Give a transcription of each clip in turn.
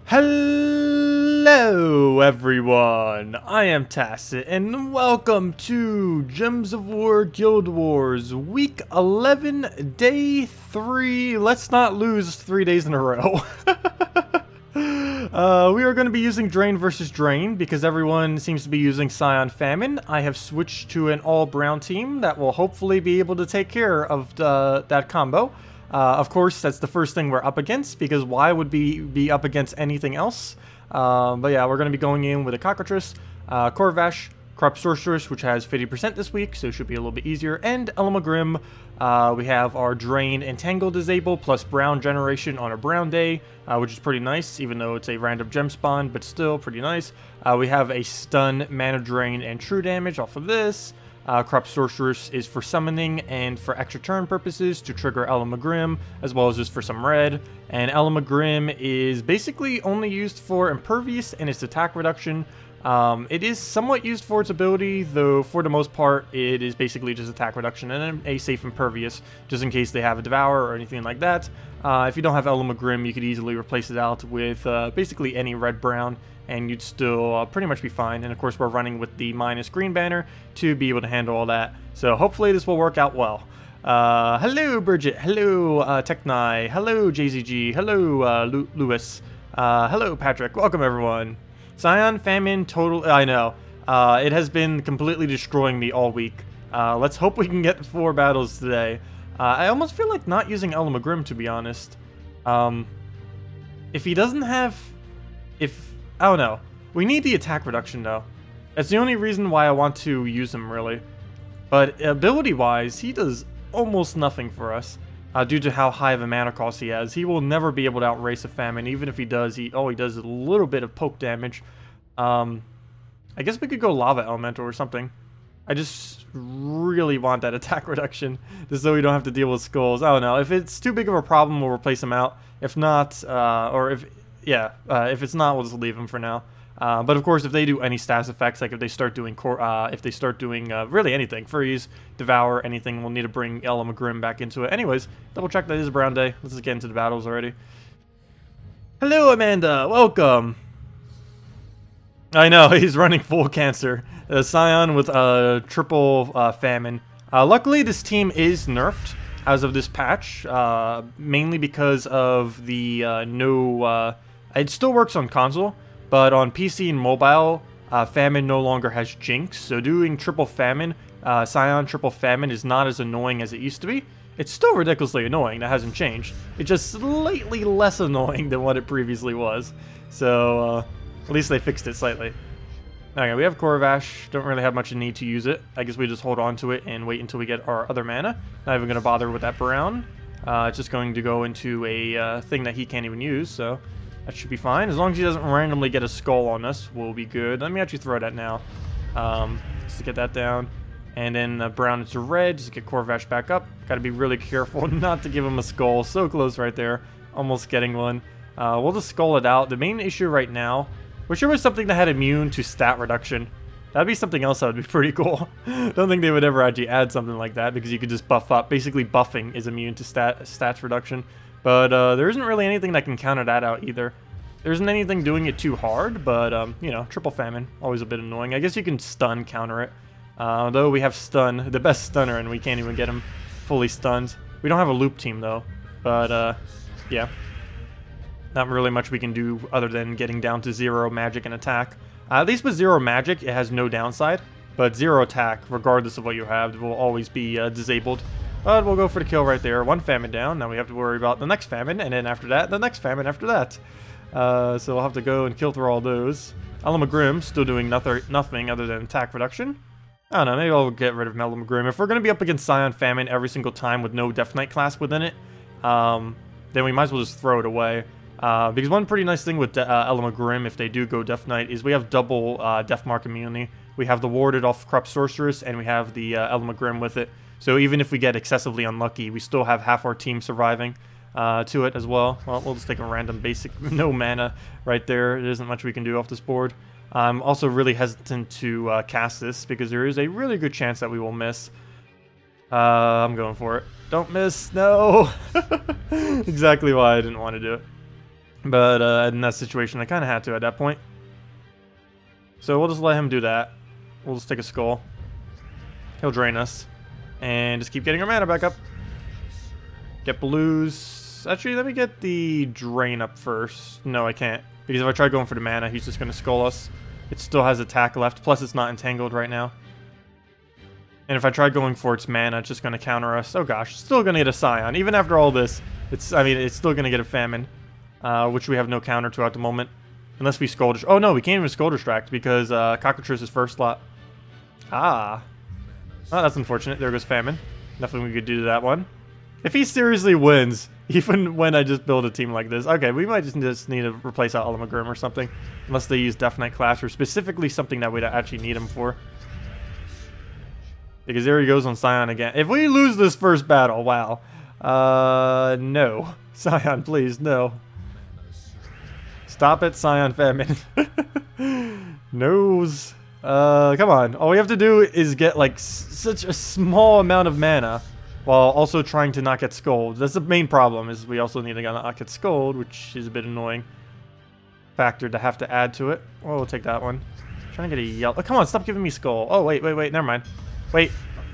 Hello everyone, I am Tacet and welcome to Gems of War Guild Wars Week 11, Day 3. Let's not lose 3 days in a row. We are going to be using Drain versus Drain because everyone seems to be using Scion Famine. I have switched to an all-brown team that will hopefully be able to take care of that combo. Of course, that's the first thing we're up against, because why would we be up against anything else? But yeah, we're going to be going in with a Cockatrice, Corvash, Corrupt Sorceress, which has 50% this week, so it should be a little bit easier, and Elamagrim. We have our Drain and Tangle disabled, plus Brown Generation on a brown day, which is pretty nice, even though it's a random gem spawn, but still pretty nice. We have a Stun, Mana Drain, and True Damage off of this. Corrupt Sorceress is for summoning and for extra turn purposes to trigger Elamagrim, as well as just for some red. And Elamagrim is basically only used for Impervious and its attack reduction. It is somewhat used for its ability, though for the most part it is basically just attack reduction and a safe Impervious, just in case they have a Devour or anything like that. If you don't have Elamagrim, you could easily replace it out with basically any red-brown, and you'd still pretty much be fine. And of course we're running with the minus green banner to be able to handle all that. So hopefully this will work out well. Hello Bridget, hello Techni, hello JZG, hello Lewis, hello Patrick, welcome everyone. Scion Famine total, I know, it has been completely destroying me all week. Let's hope we can get 4 battles today. I almost feel like not using Elamagrim, to be honest. If he doesn't have, I don't know. We need the attack reduction, though. That's the only reason why I want to use him, really. But ability-wise, he does almost nothing for us, due to how high of a mana cost he has. He will never be able to outrace a Famine. Even if he does, all he does is a little bit of poke damage. I guess we could go Lava Elemental or something. I just really want that attack reduction, just so we don't have to deal with skulls. I don't know. If it's too big of a problem, we'll replace him out. If not, if it's not, we'll just leave them for now. But of course, if they do any stats effects, like if they start doing really anything, freeze, devour, anything, we'll need to bring Elamagrim back into it. Anyways, double check that is a brown day. Let's just get into the battles already. Hello, Amanda. Welcome. I know he's running full cancer. Scion with triple famine. Luckily, this team is nerfed as of this patch, mainly because of the it still works on console, but on PC and mobile, Famine no longer has Jinx, so doing triple Famine, Scion triple Famine is not as annoying as it used to be. It's still ridiculously annoying, that hasn't changed. It's just slightly less annoying than what it previously was, so at least they fixed it slightly. Okay, we have Corvash, don't really have much need to use it. I guess we just hold on to it and wait until we get our other mana. Not even going to bother with that Brown. It's just going to go into a thing that he can't even use, so that should be fine. As long as he doesn't randomly get a skull on us, we'll be good. Let me actually throw that now, just to get that down. And then Brown into red, just to get Corvash back up. Got to be really careful not to give him a skull. So close right there, almost getting one. We'll just skull it out. The main issue right now, wish there was something that had immune to stat reduction. That'd be something else that would be pretty cool. Don't think they would ever actually add something like that, because you could just buff up. Basically, buffing is immune to stats reduction. But there isn't really anything that can counter that out either. There isn't anything doing it too hard, but, you know, triple Famine, always a bit annoying. I guess you can stun counter it. Though we have stun, the best stunner, and we can't even get him fully stunned. We don't have a loop team, though. But, yeah. Not really much we can do other than getting down to 0 magic and attack. At least with 0 magic, it has no downside. But 0 attack, regardless of what you have, will always be disabled. But we'll go for the kill right there. 1 Famine down. Now we have to worry about the next Famine. And then after that, the next Famine after that. So we'll have to go and kill through all those. Elamagrim still doing nothing other than attack reduction. I don't know, maybe I'll get rid of Elamagrim. If we're going to be up against Scion Famine every single time with no Death Knight class within it, then we might as well just throw it away. Because one pretty nice thing with Elamagrim, if they do go Death Knight, is we have double Death Mark immunity. We have the warded off Corrupt Sorceress, and we have the Elamagrim with it. So even if we get excessively unlucky, we still have half our team surviving to it as well. Well, we'll just take a random basic, no mana right there. There isn't much we can do off this board. I'm also really hesitant to cast this, because there is a really good chance that we will miss. I'm going for it. Don't miss, no! Exactly why I didn't want to do it. But in that situation, I kind of had to at that point. So we'll just let him do that. We'll just take a skull. He'll drain us. And just keep getting our mana back up. Get blues. Actually, let me get the drain up first. No, I can't. Because if I try going for the mana, he's just going to skull us. It still has attack left. Plus, it's not entangled right now. And if I try going for its mana, it's just going to counter us. Oh gosh, still going to get a Scion. Even after all this, it's still going to get a Famine. Which we have no counter to at the moment. Unless we Skull Distract. Oh no, we can't even Skull Distract because Cockatrice is first slot. Ah. Oh, that's unfortunate. There goes Famine. Nothing we could do to that one. If he seriously wins, even when I just build a team like this, okay, we might just need to replace out Grim or something. Unless they use Death Knight Clash, or specifically something that we'd actually need him for. Because there he goes on Scion again. If we lose this first battle, wow. No. Scion, please, no. Stop it, Scion Famine. Noes. Come on. All we have to do is get, like, such a small amount of mana while also trying to not get Scold. That's the main problem, is we also need to not get Scold, which is a bit annoying factor to have to add to it. Oh, we'll take that one. Trying to get a yellow. Oh, come on, stop giving me Skull. Oh, wait, never mind. Wait.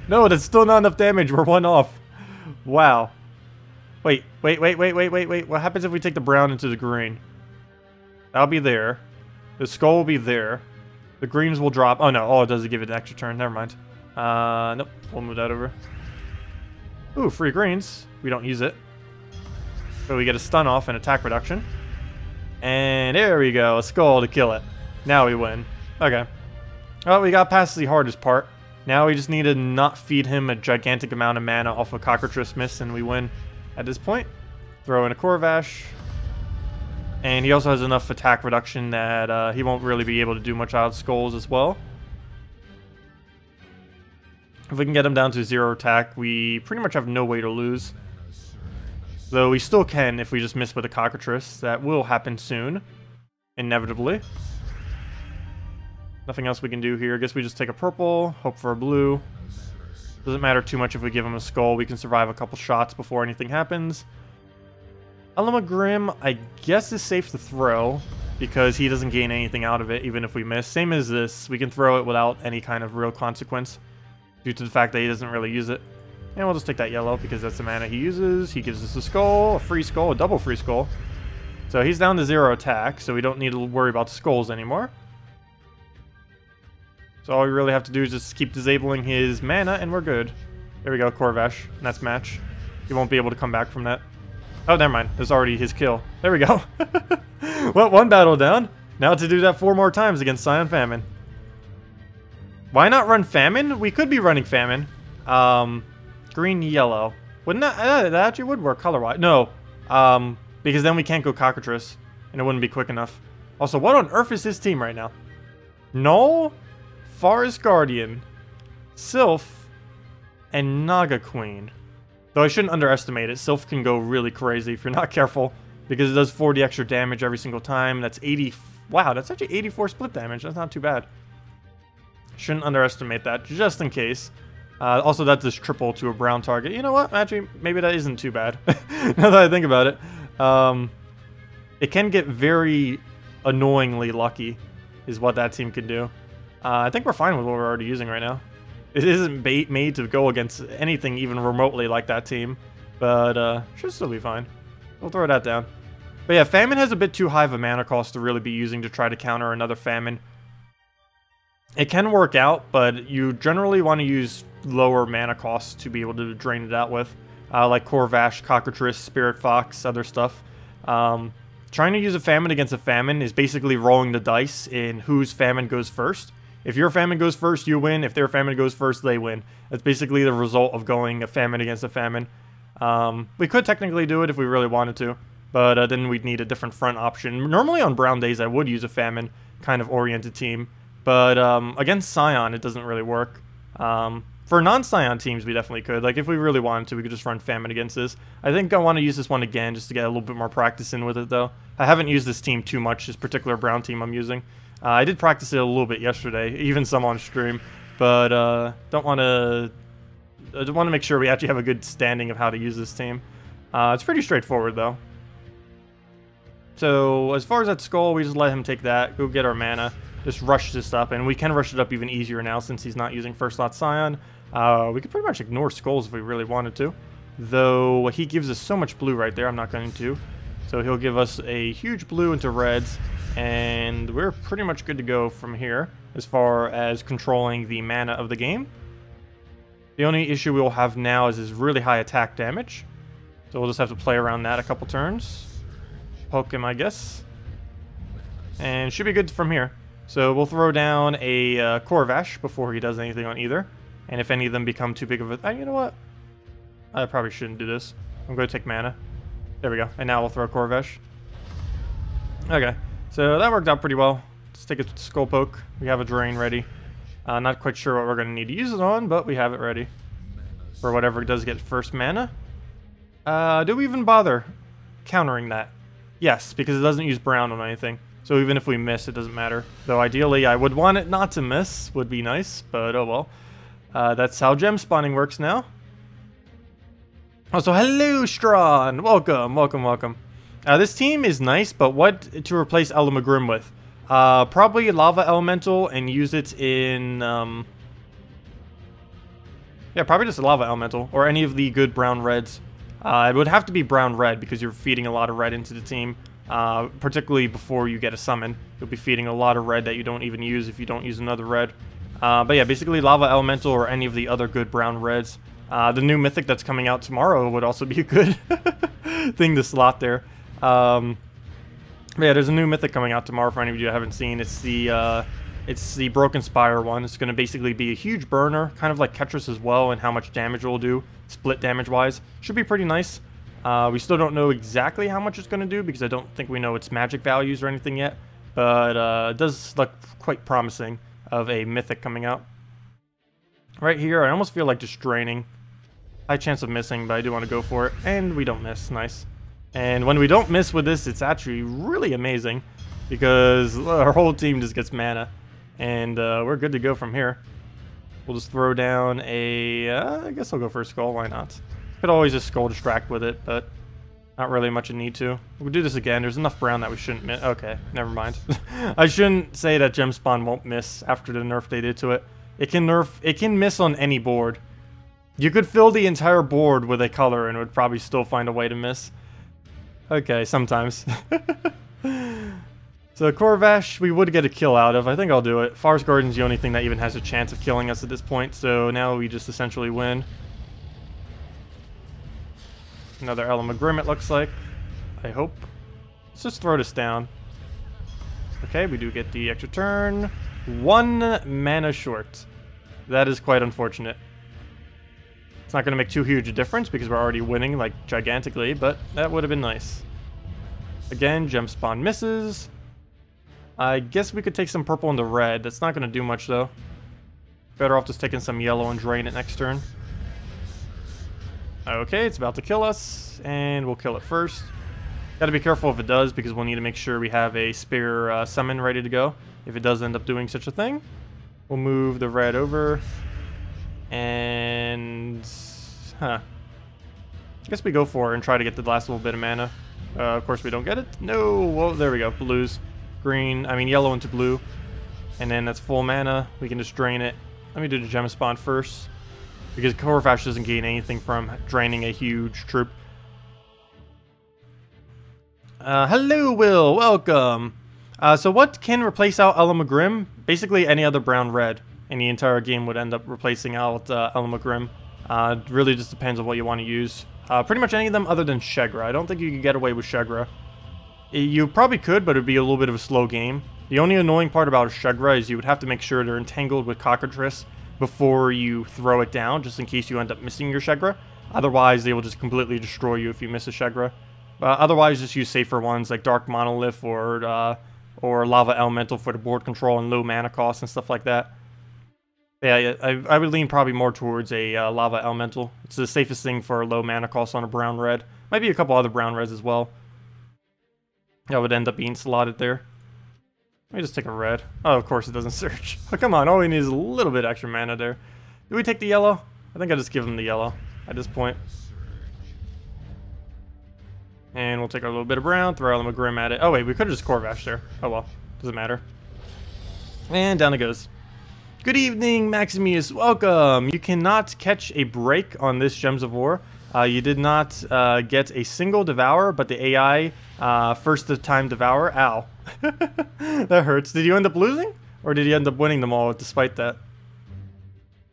No, that's still not enough damage. We're one off. Wow. Wait. What happens if we take the brown into the green? That'll be there. The skull will be there. The greens will drop. Oh, no. Oh, it does give it an extra turn. Never mind. Nope. We'll move that over. Ooh, free greens. We don't use it. So we get a stun off and attack reduction. And there we go. A skull to kill it. Now we win. Okay. Well, we got past the hardest part. Now we just need to not feed him a gigantic amount of mana off of Cockatrice Miss, and we win at this point. Throw in a Corvash. And he also has enough attack reduction that he won't really be able to do much out of skulls as well. If we can get him down to 0 attack, we pretty much have no way to lose. Though we still can if we just miss with a Cockatrice. That will happen soon. Inevitably. Nothing else we can do here. I guess we just take a purple, hope for a blue. Doesn't matter too much if we give him a skull. We can survive a couple shots before anything happens. Grim, I guess, is safe to throw because he doesn't gain anything out of it, even if we miss. Same as this. We can throw it without any kind of real consequence due to the fact that he doesn't really use it. And we'll just take that yellow because that's the mana he uses. He gives us a skull, a free skull, a double free skull. So he's down to 0 attack, so we don't need to worry about skulls anymore. So all we really have to do is just keep disabling his mana, and we're good. There we go, Corvash. And that's match. He won't be able to come back from that. Oh, never mind. There's already his kill. There we go. Well, one battle down. Now to do that 4 more times against Scion Famine. Why not run Famine? We could be running Famine. Green, yellow. Wouldn't that actually would work color-wise. No. Because then we can't go Cockatrice, and it wouldn't be quick enough. Also, what on earth is his team right now? No. Forest Guardian, Sylph, and Naga Queen. Though I shouldn't underestimate it. Sylph can go really crazy if you're not careful, because it does 40 extra damage every single time. That's 80. Wow, that's actually 84 split damage. That's not too bad. Shouldn't underestimate that, just in case. Also, that does triple to a brown target. You know what? Actually, maybe that isn't too bad. Now that I think about it. It can get very annoyingly lucky, is what that team can do. I think we're fine with what we're already using right now. It isn't made to go against anything even remotely like that team. But should still be fine. We'll throw that down. But yeah, Famine has a bit too high of a mana cost to really be using to try to counter another Famine. It can work out, but you generally want to use lower mana costs to be able to drain it out with. Like Corvash, Cockatrice, Spirit Fox, other stuff. Trying to use a Famine against a Famine is basically rolling the dice in whose Famine goes first. If your Famine goes first, you win. If their Famine goes first, they win. That's basically the result of going a Famine against a Famine. We could technically do it if we really wanted to, but then we'd need a different front option. Normally on brown days, I would use a Famine kind of oriented team, but against Scion, it doesn't really work. For non-Scion teams, we definitely could. Like, if we really wanted to, we could just run Famine against this. I think I want to use this one again just to get a little bit more practice in with it, though. I haven't used this team too much, this particular brown team I'm using. I did practice it a little bit yesterday, even some on stream, but I want to make sure we actually have a good standing of how to use this team. It's pretty straightforward, though. So as far as that skull, we just let him take that. Go get our mana. Just rush this up, and we can rush it up even easier now since he's not using first slot Scion. We could pretty much ignore skulls if we really wanted to. Though he gives us so much blue right there, I'm not going to. So he'll give us a huge blue into reds, and we're pretty much good to go from here as far as controlling the mana of the game. The only issue we'll have now is his really high attack damage. So we'll just have to play around that a couple turns. Poke him, I guess. And should be good from here. So we'll throw down a Corvash before he does anything on either. And if any of them become too big of a... you know what? I probably shouldn't do this. I'm going to take mana. There we go. And now we'll throw Corvash. Okay. So that worked out pretty well. Let's take a Skull Poke. We have a Drain ready. Not quite sure what we're going to need to use it on, but we have it ready. For whatever does get first mana. Do we even bother countering that? Yes, because it doesn't use brown on anything. So even if we miss, it doesn't matter. Though ideally, I would want it not to miss. Would be nice, but oh well. That's how gem spawning works now. Also, hello, Strawn! Welcome, welcome, welcome. This team is nice, but what to replace Elamagrim with? Probably Lava Elemental and use it in... yeah, probably just a Lava Elemental, or any of the good brown-reds. It would have to be brown-red, because you're feeding a lot of red into the team. Particularly before you get a summon. You'll be feeding a lot of red that you don't even use if you don't use another red. But yeah, basically Lava Elemental or any of the other good brown reds. The new mythic that's coming out tomorrow would also be a good thing to slot there. But yeah, there's a new mythic coming out tomorrow for any of you who haven't seen. It's the Broken Spire one. It's going to basically be a huge burner, kind of like Ketris as well, and how much damage it will do, split damage-wise. Should be pretty nice. We still don't know exactly how much it's going to do because I don't think we know its magic values or anything yet. But it does look quite promising of a mythic coming out. Right here, I almost feel like just draining. High chance of missing, but I do want to go for it. And we don't miss. Nice. And when we don't miss with this, it's actually really amazing because our whole team just gets mana. And we're good to go from here. We'll just throw down a... I guess I'll go for a skull. Why not? Could always just skull distract with it, but not really much a need to. We'll do this again. There's enough brown that we shouldn't miss. Okay, never mind. I shouldn't say that gem spawn won't miss after the nerf they did to it. It can miss on any board. You could fill the entire board with a color and it would probably still find a way to miss. Okay, sometimes. So Corvash, we would get a kill out of. I think I'll do it. Forest Garden's the only thing that even has a chance of killing us at this point, so now we just essentially win. Another Elamagrim, it looks like. I hope. Let's just throw this down. Okay, we do get the extra turn. 1 mana short. That is quite unfortunate. It's not going to make too huge a difference because we're already winning, like, gigantically, but that would have been nice. Again, gem spawn misses. I guess we could take some purple into red. That's not going to do much, though. Better off just taking some yellow and drain it next turn. Okay, it's about to kill us, and we'll kill it first. Gotta be careful if it does, because we'll need to make sure we have a spare summon ready to go. If it does end up doing such a thing. We'll move the red over. And... I guess we go for it and try to get the last little bit of mana. Of course we don't get it. No! Well, there we go. Blues. Green. I mean, yellow into blue. And then that's full mana. We can just drain it. Let me do the gem spawn first. Because Corvash doesn't gain anything from draining a huge troop. Hello, Will. Welcome. So what can replace out Elamagrim? Basically any other brown-red. And the entire game would end up replacing out Elamagrim. Really just depends on what you want to use. Pretty much any of them other than Shegra. I don't think you can get away with Shegra. You probably could, but it would be a little bit of a slow game. The only annoying part about Shegra is you would have to make sure they're entangled with Cockatrice before you throw it down, just in case you end up missing your Shegra. Otherwise, they will just completely destroy you if you miss a Shegra. Otherwise, just use safer ones like Dark Monolith or Lava Elemental for the board control and low mana cost and stuff like that. Yeah, I would lean probably more towards a Lava Elemental. It's the safest thing for low mana cost on a brown-red. Might be a couple other brown-reds as well. That would end up being slotted there. Let me just take a red. Oh, of course it doesn't search. Oh, come on, all we need is a little bit extra mana there. Do we take the yellow? I think I just give him the yellow at this point. And we'll take our little bit of brown, throw our Grim at it. Oh wait, we could have just Corvash there. Oh well, doesn't matter. And down it goes. Good evening, Maximuse. Welcome. You cannot catch a break on this Gems of War. You did not get a single Devour, but the AI first time Devour. Ow. That hurts. Did you end up losing? Or did you end up winning them all despite that?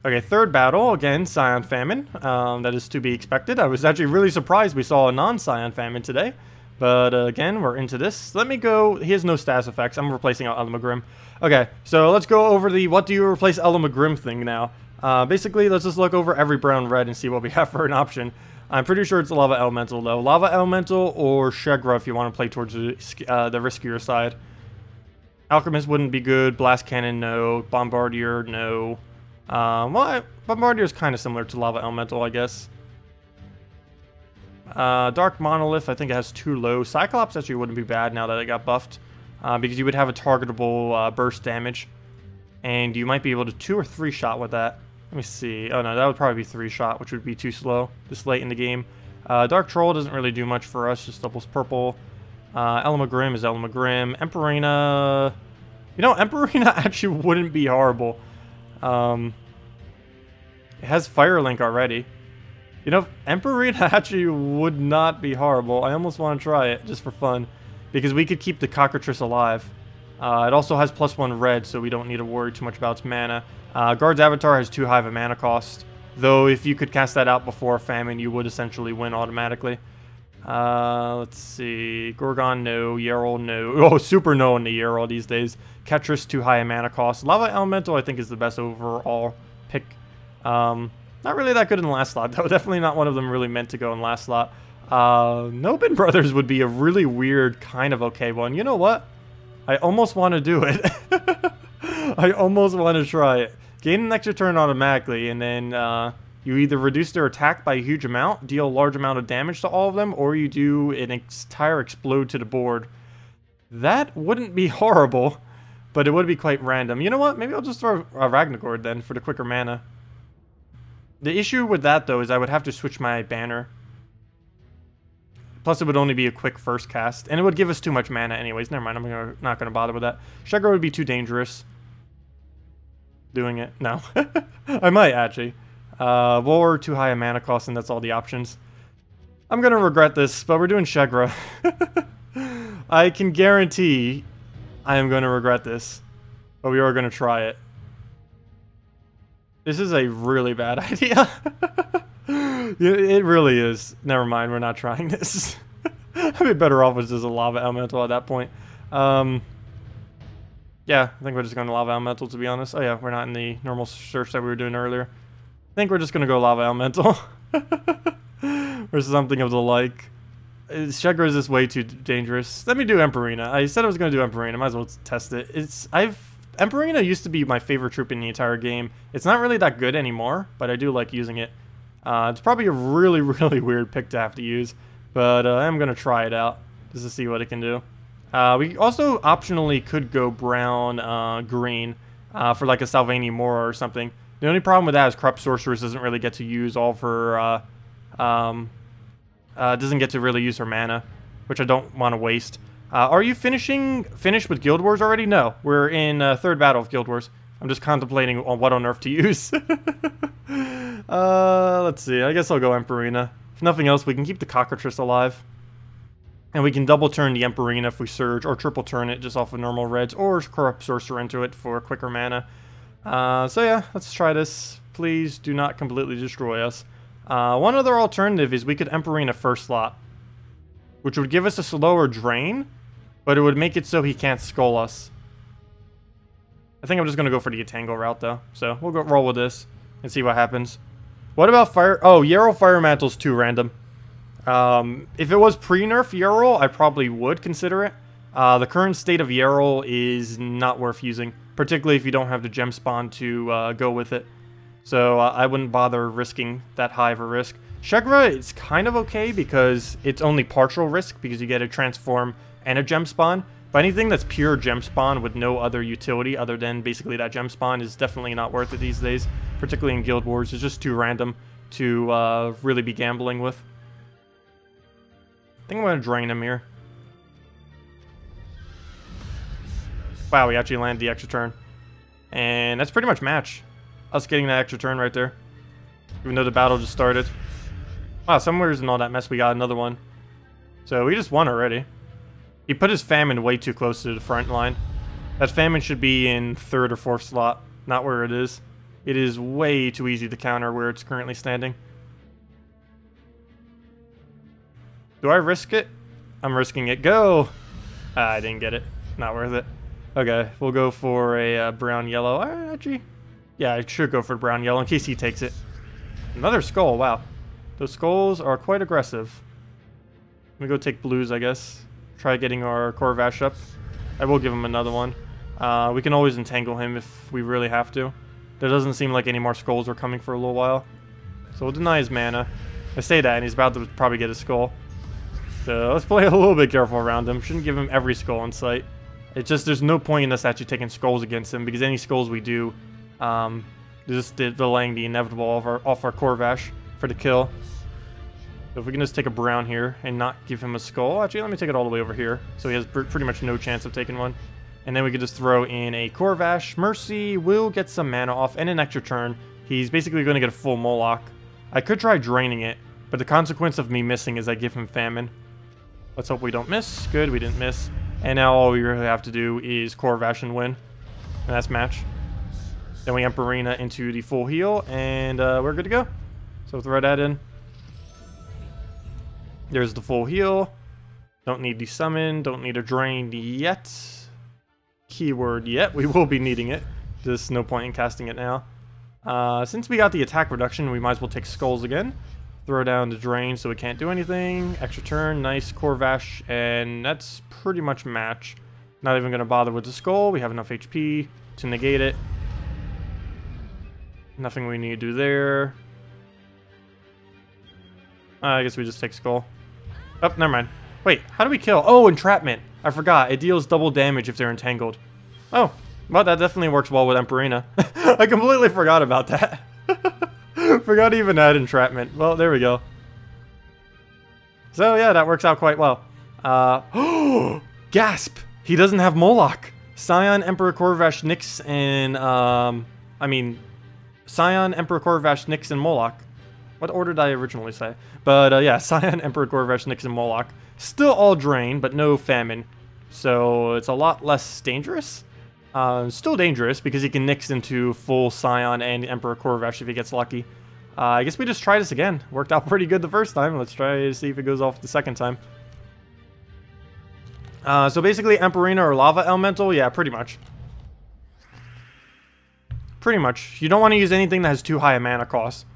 Okay, third battle. Again, Scion Famine. That is to be expected. I was actually really surprised we saw a non-Scion Famine today. But again, we're into this. Let me go. He has no status effects. I'm replacing out Grim. Okay, so let's go over the what do you replace Grim thing now. Basically, let's just look over every brown red and see what we have for an option. I'm pretty sure it's Lava Elemental, though. Lava Elemental or Shegra if you want to play towards the riskier side. Alchemist wouldn't be good. Blast Cannon, no. Bombardier, no. Well, Bombardier is kind of similar to Lava Elemental, I guess. Dark Monolith, I think it has too low. Cyclops actually wouldn't be bad now that it got buffed. Because you would have a targetable burst damage. And you might be able to 2 or 3 shot with that. Let me see. Oh no, that would probably be 3 shot, which would be too slow this late in the game. Dark Troll doesn't really do much for us, just doubles purple. Grim is Grim. Emperina... You know, Emperina actually wouldn't be horrible. It has Firelink already. You know, Emperina actually would not be horrible. I almost want to try it, just for fun. Because we could keep the Cockatrice alive. It also has +1 red, so we don't need to worry too much about its mana. Guard's Avatar has too high of a mana cost. Though, if you could cast that out before Famine, you would essentially win automatically. Let's see. Gorgon, no. Yarrow, no. Oh, super no in the Yarrow these days. Ketris, too high a mana cost. Lava Elemental, I think, is the best overall pick. Not really that good in the last slot, though. Definitely not one of them really meant to go in last slot. Nobin Brothers would be a really weird, kind of okay one. You know what? I almost want to do it. I almost want to try it. Gain an extra turn automatically, and then you either reduce their attack by a huge amount, deal a large amount of damage to all of them, or you do an entire explode to the board. That wouldn't be horrible, but it would be quite random. You know what? Maybe I'll just throw a Ragnagord then for the quicker mana. The issue with that, though, is I would have to switch my banner. Plus, it would only be a quick first cast, and it would give us too much mana anyways. Never mind, I'm not going to bother with that. Shegra would be too dangerous. Doing it? No. I might, actually. War, too high a mana cost, and that's all the options. I'm going to regret this, but we're doing Shegra. I can guarantee I am going to regret this, but we are going to try it. This is a really bad idea. It really is. Never mind, we're not trying this. I'd be better off with just a Lava Elemental at that point. Yeah, I think we're just going to Lava Elemental, to be honest. Oh yeah, we're not in the normal search that we were doing earlier. I think we're just going to go Lava Elemental. Or something of the like. Shegra is just way too dangerous. Let me do Emperina. I said I was going to do Emperina. Might as well test it. Emperina used to be my favorite troop in the entire game. It's not really that good anymore, but I do like using it. It's probably a really, really weird pick to have to use, but I'm going to try it out just to see what it can do. We also optionally could go brown, green for like a Salvani Mora or something. The only problem with that is Corrupt Sorceress doesn't really get to use all of her, doesn't get to really use her mana, which I don't want to waste. Are you finished with Guild Wars already? No, we're in third battle of Guild Wars. I'm just contemplating on what on earth to use. Let's see. I guess I'll go Emperina. If nothing else, we can keep the Cockatrice alive. And we can double turn the Emperina if we surge, or triple turn it just off of normal reds, or Corrupt Sorcerer into it for quicker mana. So yeah, let's try this. Please do not completely destroy us. One other alternative is we could Emperina first slot, which would give us a slower drain, but it would make it so he can't skull us. I think I'm just going to go for the Tangle route, though. So we'll go roll with this and see what happens. What about Fire... Oh, Yarrow Fire Mantle's too random. If it was pre-nerf Yarrow, I probably would consider it. The current state of Yarrow is not worth using, particularly if you don't have the gem spawn to go with it. So I wouldn't bother risking that high of a risk. Shegra is kind of okay because it's only partial risk because you get a transform and a gem spawn. But anything that's pure gem spawn with no other utility other than basically that gem spawn is definitely not worth it these days. Particularly in Guild Wars, it's just too random to really be gambling with. think I'm going to drain him here. Wow, we actually landed the extra turn. And that's pretty much match. Us getting that extra turn right there. Even though the battle just started. Wow, somewhere's in all that mess we got another one. So we just won already. He put his Famine way too close to the front line. That Famine should be in 3rd or 4th slot, not where it is. It is way too easy to counter where it's currently standing. Do I risk it? I'm risking it. Go! Ah, I didn't get it. Not worth it. Okay, we'll go for a brown-yellow. Actually, yeah, I should go for brown-yellow in case he takes it. Another skull, wow. Those skulls are quite aggressive. Let me go take blues, I guess. Try getting our Corvash up. I will give him another one. We can always entangle him if we really have to. There doesn't seem like any more skulls are coming for a little while. So we'll deny his mana. I say that, and he's about to probably get a skull. So let's play a little bit careful around him. Shouldn't give him every skull in sight. It's just there's no point in us actually taking skulls against him, because any skulls we do, just delaying the inevitable off our Corvash for the kill. So if we can just take a brown here and not give him a skull. Actually, let me take it all the way over here, so he has pretty much no chance of taking one. And then we could just throw in a Corvash. Mercy will get some mana off and an extra turn. He's basically going to get a full Moloch. I could try draining it, but the consequence of me missing is I give him Famine. Let's hope we don't miss. Good, we didn't miss. And now all we really have to do is Corvash and win. And that's match. Then we Emperina into the full heal, and we're good to go. So throw that in. There's the full heal. Don't need the summon. Don't need a drain yet. Keyword yet. We will be needing it. Just no point in casting it now. Since we got the attack reduction, we might as well take skulls again. Throw down the drain so we can't do anything. Extra turn. Nice Corvash. And that's pretty much match. Not even going to bother with the skull. We have enough HP to negate it. Nothing we need to do there. I guess we just take skull. Oh, never mind. Wait, how do we kill? Oh, entrapment. I forgot. It deals double damage if they're entangled. Oh, well, that definitely works well with Emperina. I completely forgot about that. Forgot to even add entrapment. Well, there we go. So, yeah, that works out quite well. Gasp! He doesn't have Moloch. Scion, Emperor Corvash, Nyx, and, Scion, Emperor Corvash, Nyx, and Moloch. What order did I originally say? But, yeah, Scion, Emperor Corvash, Nyx, and Moloch. Still all drain, but no Famine. So, it's a lot less dangerous. Still dangerous, because he can Nyx into full Scion and Emperor Corvash if he gets lucky. I guess we just try this again. Worked out pretty good the first time. Let's try to see if it goes off the second time. So basically, Emperina or Lava Elemental? Yeah, pretty much. Pretty much. You don't want to use anything that has too high a mana cost.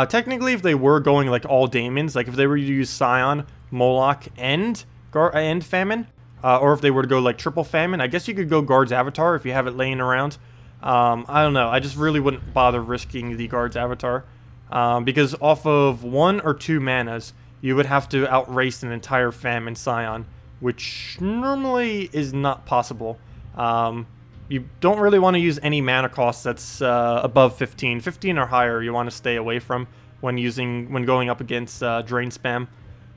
Technically, if they were going like all Daemons, like if they were to use Scion, Moloch, and Famine, or if they were to go like triple Famine, I guess you could go Guard's Avatar if you have it laying around. I don't know. I just really wouldn't bother risking the Guard's Avatar. Because off of 1 or 2 manas, you would have to outrace an entire Famine Scion, which normally is not possible. You don't really want to use any mana cost that's above 15. 15 or higher you want to stay away from when going up against drain spam.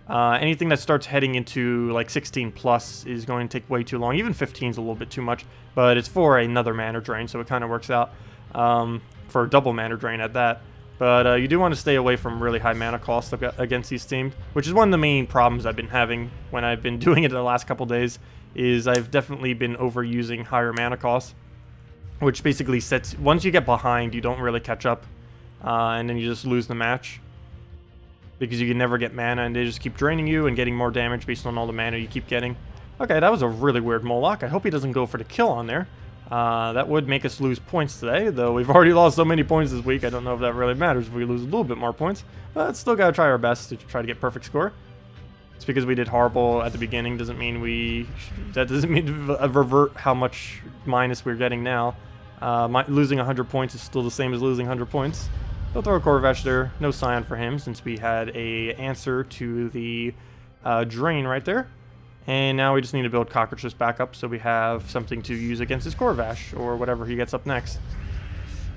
Anything that starts heading into like 16 plus is going to take way too long. Even 15 is a little bit too much, but it's for another mana drain, so it kind of works out for a double mana drain at that. But you do want to stay away from really high mana costs against these teams, which is one of the main problems I've been having when I've been doing it the last couple days, is I've definitely been overusing higher mana costs, which basically sets, once you get behind, you don't really catch up, and then you just lose the match, because you can never get mana, and they just keep draining you and getting more damage based on all the mana you keep getting. Okay, that was a really weird Moloch. I hope he doesn't go for the kill on there. That would make us lose points today, though we've already lost so many points this week, I don't know if that really matters if we lose a little bit more points. But still gotta try our best to try to get perfect score. It's because we did horrible at the beginning, doesn't mean that doesn't mean to revert how much minus we're getting now. Losing 100 points is still the same as losing 100 points. We'll throw a Corvash there, no Scion for him, since we had a answer to the drain right there. And now we just need to build Cockroaches back up so we have something to use against his Corvash, or whatever he gets up next.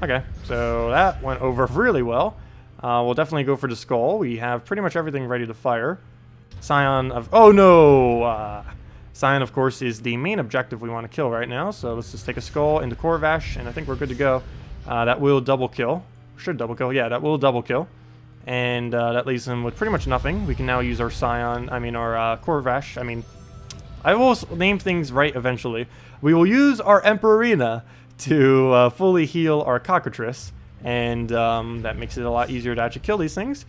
Okay, so that went over really well. We'll definitely go for the Skull. We have pretty much everything ready to fire. Scion of... Oh, no! Scion, of course, is the main objective we want to kill right now. So let's just take a skull into Corvash, and I think we're good to go. That will double kill. Should double kill. Yeah, that will double kill. And that leaves him with pretty much nothing. We can now use our Scion, our Corvash. I will name things right eventually. We will use our Emperorina to fully heal our Cockatrice. And that makes it a lot easier to actually kill these things.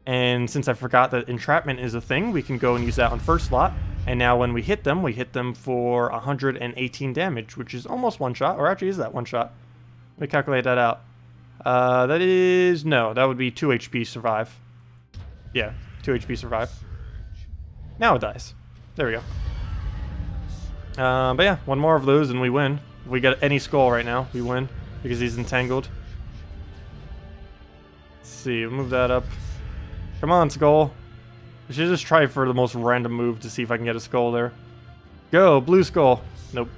And since I forgot that entrapment is a thing, we can go and use that on first slot. And now when we hit them for 118 damage, which is almost one shot. Or actually, is that one shot? Let me calculate that out. That is... No, that would be 2 HP survive. Yeah, 2 HP survive. Now it dies. There we go. But yeah, one more of those and we win. If we get any skull right now, we win. Because he's entangled. Let's see, we'll move that up. Come on, skull. I should just try for the most random move to see if I can get a skull there. Go, blue skull. Nope.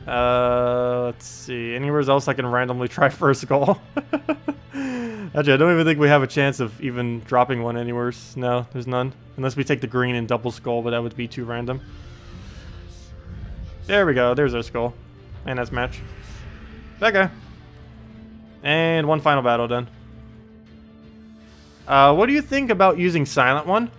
Let's see. Anywhere else I can randomly try for a skull? Actually, I don't even think we have a chance of even dropping one anywhere. No, there's none. Unless we take the green and double skull, but that would be too random. There we go. There's our skull. And that's match. Okay. And one final battle done. What do you think about using Silent One?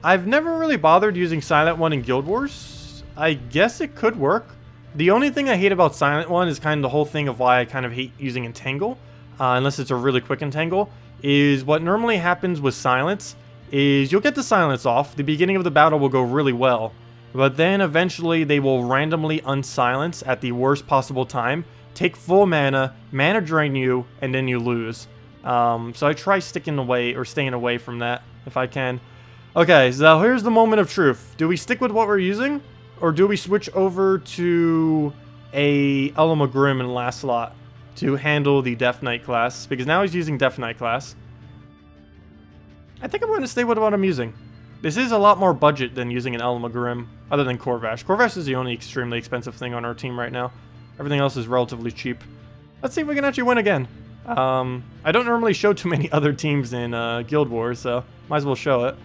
I've never really bothered using Silent One in Guild Wars. I guess it could work. The only thing I hate about Silent One is kind of the whole thing of why I kind of hate using Entangle, unless it's a really quick Entangle, is what normally happens with Silence is you'll get the Silence off, the beginning of the battle will go really well, but then eventually they will randomly unsilence at the worst possible time, take full mana, mana drain you, and then you lose. So I try sticking away, or staying away from that, if I can. Okay, so here's the moment of truth. Do we stick with what we're using? Or do we switch over to a Elamagrim in last slot to handle the Death Knight class? Because now he's using Death Knight class. I think I'm going to stay with what I'm using. This is a lot more budget than using an Elamagrim, other than Corvash. Corvash is the only extremely expensive thing on our team right now. Everything else is relatively cheap. Let's see if we can actually win again. I don't normally show too many other teams in Guild Wars, so might as well show it.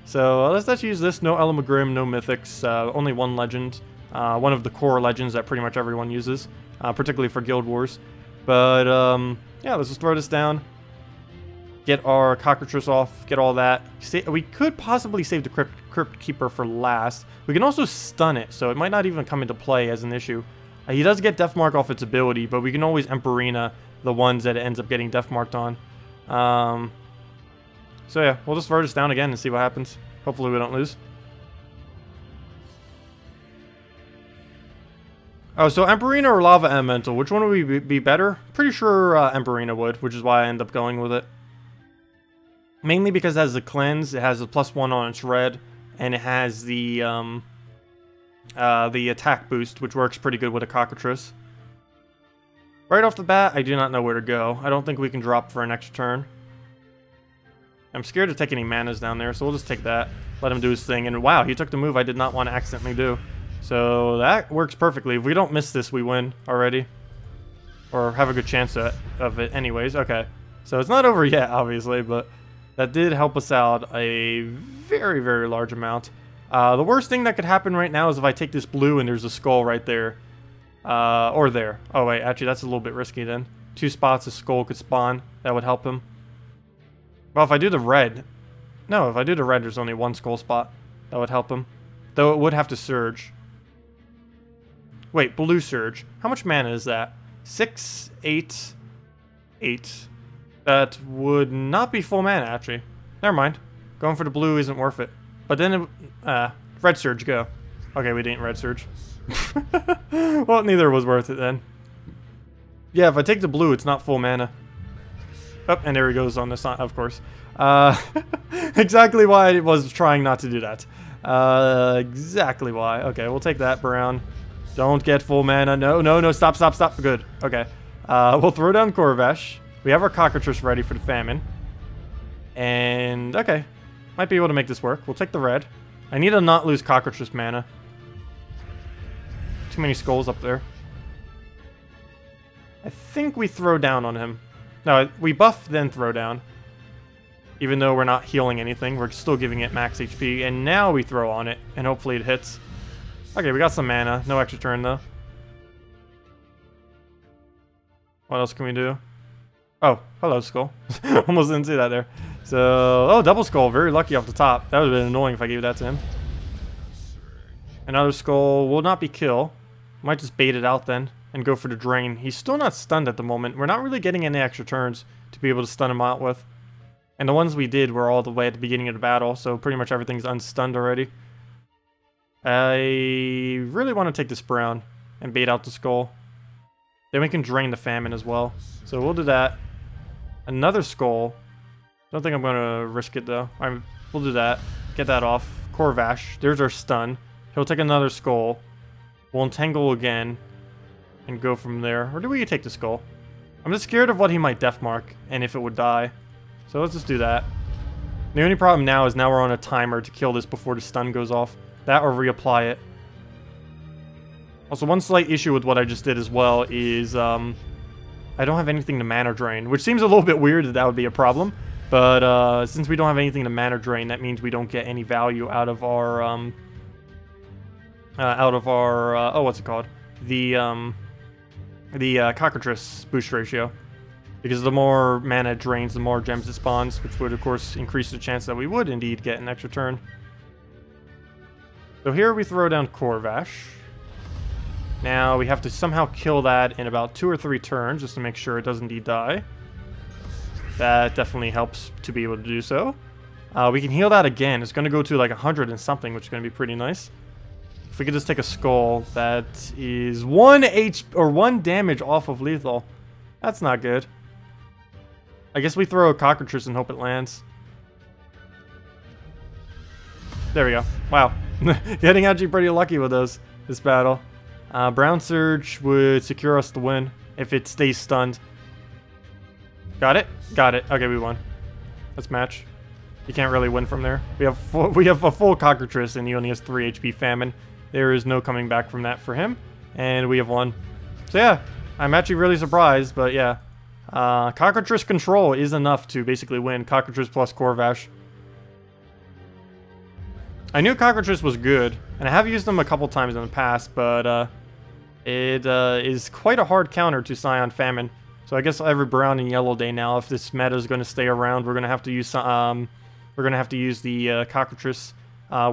So let's use this. No Elamagrim, no Mythics, only one legend. One of the core legends that pretty much everyone uses, particularly for Guild Wars. But yeah, let's just throw this down. Get our Cockatrice off, get all that. We could possibly save the Crypt Keeper for last. We can also stun it, so it might not even come into play as an issue. He does get Deathmark off its ability, but we can always Emperorina the ones that it ends up getting Deathmarked on. So yeah, we'll just Vertus down again and see what happens. Hopefully we don't lose. Oh, so Emperorina or Lava Elemental, which one would be better? Pretty sure Emperorina would, which is why I end up going with it. Mainly because it has the cleanse, it has a +1 on its red, and it has the attack boost, which works pretty good with a Cockatrice. Right off the bat, I do not know where to go. I don't think we can drop for an extra turn. I'm scared to take any manas down there, so we'll just take that. Let him do his thing. And wow, he took the move I did not want to accidentally do. So that works perfectly. If we don't miss this, we win already. Or have a good chance of it anyways. Okay. So it's not over yet, obviously, but that did help us out a very, very large amount. The worst thing that could happen right now is if I take this blue and there's a skull right there. Or there. Oh wait, actually that's a little bit risky then. 2 spots a skull could spawn. That would help him. Well, if I do the red... No, if I do the red, there's only 1 skull spot. That would help him. Though it would have to surge. Wait, blue surge. How much mana is that? 6, 8, 8. That would not be full mana, actually. Never mind. Going for the blue isn't worth it. But then, red surge, go. Okay, we didn't red surge. Well, neither was worth it then. Yeah, if I take the blue, it's not full mana. Oh, and there he goes on the side, of course. Exactly why I was trying not to do that. Exactly why. Okay, we'll take that, brown. Don't get full mana. No, no, no, stop, stop, stop. Good. Okay. We'll throw down Corvash. We have our Cockatrice ready for the Famine. And, okay. Might be able to make this work. We'll take the red. I need to not lose Cockatrice mana. Too many skulls up there. I think we throw down on him. No, we buff, then throw down. Even though we're not healing anything, we're still giving it max HP. And now we throw on it, and hopefully it hits. Okay, we got some mana. No extra turn, though. What else can we do? Oh, hello, Skull. Almost didn't see that there. So, oh, double Skull. Very lucky off the top. That would have been annoying if I gave that to him. Another Skull will not be kill. Might just bait it out then and go for the drain. He's still not stunned at the moment. We're not really getting any extra turns to be able to stun him out with. And the ones we did were all the way at the beginning of the battle, so pretty much everything's unstunned already. I really want to take this brown and bait out the Skull. Then we can drain the Famine as well. So we'll do that. Another Skull. Don't think I'm going to risk it though. We'll do that. Get that off. Corvash. There's our stun. He'll take another Skull. We'll entangle again. And go from there. Or do we take the Skull? I'm just scared of what he might death mark. And if it would die. So let's just do that. The only problem now is now we're on a timer to kill this before the stun goes off. That or reapply it. Also, one slight issue with what I just did as well is I don't have anything to mana drain, which seems a little bit weird that that would be a problem. But since we don't have anything to mana drain, that means we don't get any value out of our oh, what's it called? The cockatrice boost ratio. Because the more mana it drains, the more gems it spawns, which would of course increase the chance that we would indeed get an extra turn. So here we throw down Corvash. Now we have to somehow kill that in about 2 or 3 turns just to make sure it does indeed die. That definitely helps to be able to do so. We can heal that again. It's going to go to like 100 and something, which is going to be pretty nice. If we could just take a Skull, that is 1 damage off of lethal. That's not good. I guess we throw a cockatrice and hope it lands. There we go. Wow. Getting actually pretty lucky with this battle. Brown Surge would secure us the win if it stays stunned. Got it? Got it. Okay, we won. Let's match. You can't really win from there. We have a full cockatrice and he only has 3 HP Famine. There is no coming back from that for him. And we have won. So yeah, I'm actually really surprised, but yeah. Cockatrice control is enough to basically win. Cockatrice plus Corvash. I knew Cockatrice was good, and I have used them a couple times in the past, but it is quite a hard counter to Scion Famine. So I guess every brown and yellow day now, if this meta is going to stay around, we're going to have to use the Cockatrice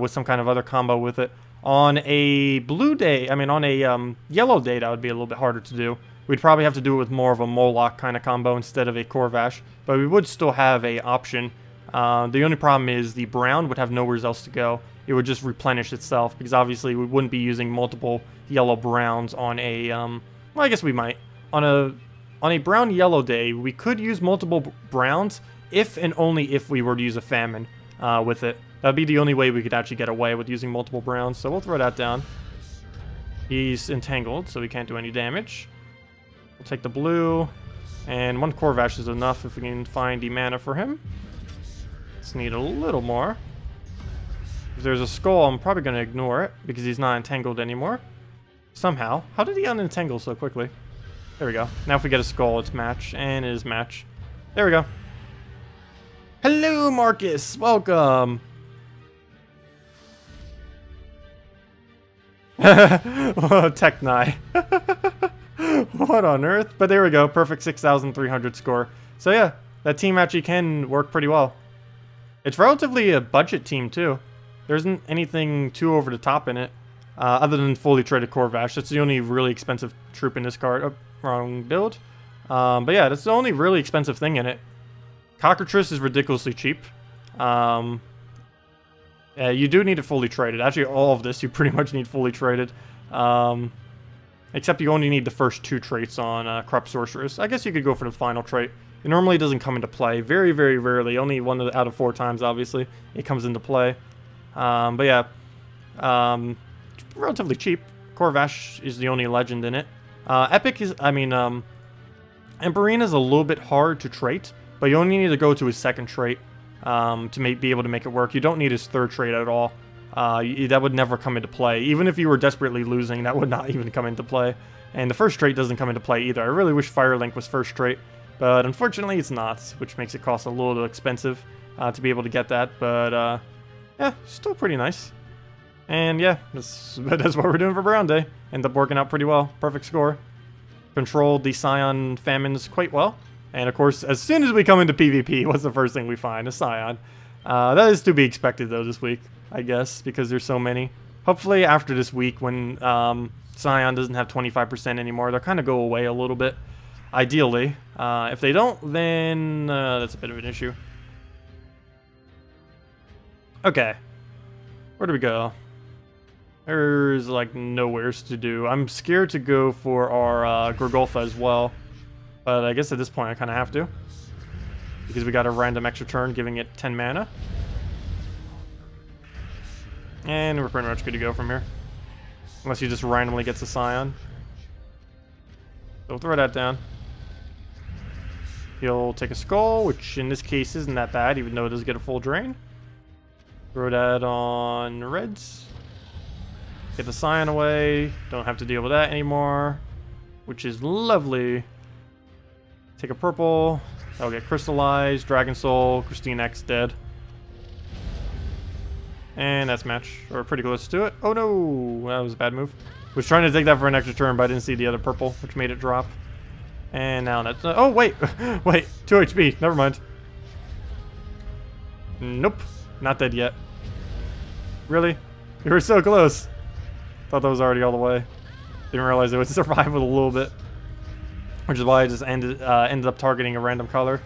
with some kind of other combo with it. On a blue day, I mean on a yellow day, that would be a little bit harder to do. We'd probably have to do it with more of a Moloch kind of combo instead of a Corvash, but we would still have a option. The only problem is the brown would have nowhere else to go. It would just replenish itself, because obviously we wouldn't be using multiple yellow browns on a, well, I guess we might. On a brown yellow day, we could use multiple browns if and only if we were to use a Famine with it. That'd be the only way we could actually get away with using multiple browns, so we'll throw that down. He's entangled, so he can't do any damage. We'll take the blue, and 1 Corvash is enough if we can find the mana for him. Just need a little more. If there's a Skull, I'm probably going to ignore it, because he's not entangled anymore. Somehow. How did he unentangle so quickly? There we go. Now if we get a Skull, it's match, and it is match. There we go. Hello, Marcus! Welcome! Techni. What on earth? But there we go. Perfect 6,300 score. So yeah, that team actually can work pretty well. It's relatively a budget team too. There isn't anything too over the top in it. Other than fully traded Corvash. That's the only really expensive troop in this card. Oh, wrong build. But yeah, that's the only really expensive thing in it. Cockatrice is ridiculously cheap. Yeah, you do need it fully traded. Actually, all of this you pretty much need fully traded. Except you only need the first 2 traits on Corrupt Sorceress. I guess you could go for the final trait. It normally doesn't come into play. Very, very rarely. Only 1 out of 4 times, obviously, it comes into play. But yeah, relatively cheap. Corvash is the only legend in it. Epic is, Emperina is a little bit hard to trait, but you only need to go to his 2nd trait to be able to make it work. You don't need his 3rd trait at all. That would never come into play. Even if you were desperately losing, that would not even come into play. And the 1st trait doesn't come into play either. I really wish Firelink was 1st trait, but unfortunately it's not, which makes it cost a little expensive. to be able to get that. But yeah, still pretty nice. And yeah, that's what we're doing for Brown Day. Ended up working out pretty well. Perfect score. Controlled the Scion famines quite well. And of course, as soon as we come into PvP, what's the first thing we find? A Scion. That is to be expected though this week, I guess, because there's so many. Hopefully after this week, when Scion doesn't have 25% anymore, they'll kind of go away a little bit. Ideally. If they don't, then that's a bit of an issue. Okay. Where do we go? There's like nowheres to do. I'm scared to go for our Gorgolfa as well. But I guess at this point I kind of have to. Because we got a random extra turn giving it 10 mana. And we're pretty much good to go from here. Unless he just randomly gets a Scion. So we'll throw that down. He'll take a Skull, which in this case isn't that bad, even though it does get a full drain. Throw that on Reds. Get the Scion away. Don't have to deal with that anymore. Which is lovely. Take a purple. That'll get crystallized. Dragon Soul. Christine X dead. And that's match. Or pretty close to it. Oh no! That was a bad move. Was trying to take that for an extra turn, but I didn't see the other purple, which made it drop. And now that's... oh, wait! Wait. 2 HP. Never mind. Nope. Not dead yet. Really? You were so close. Thought that was already all the way. Didn't realize it would survive with a little bit. Which is why I just ended up targeting a random color.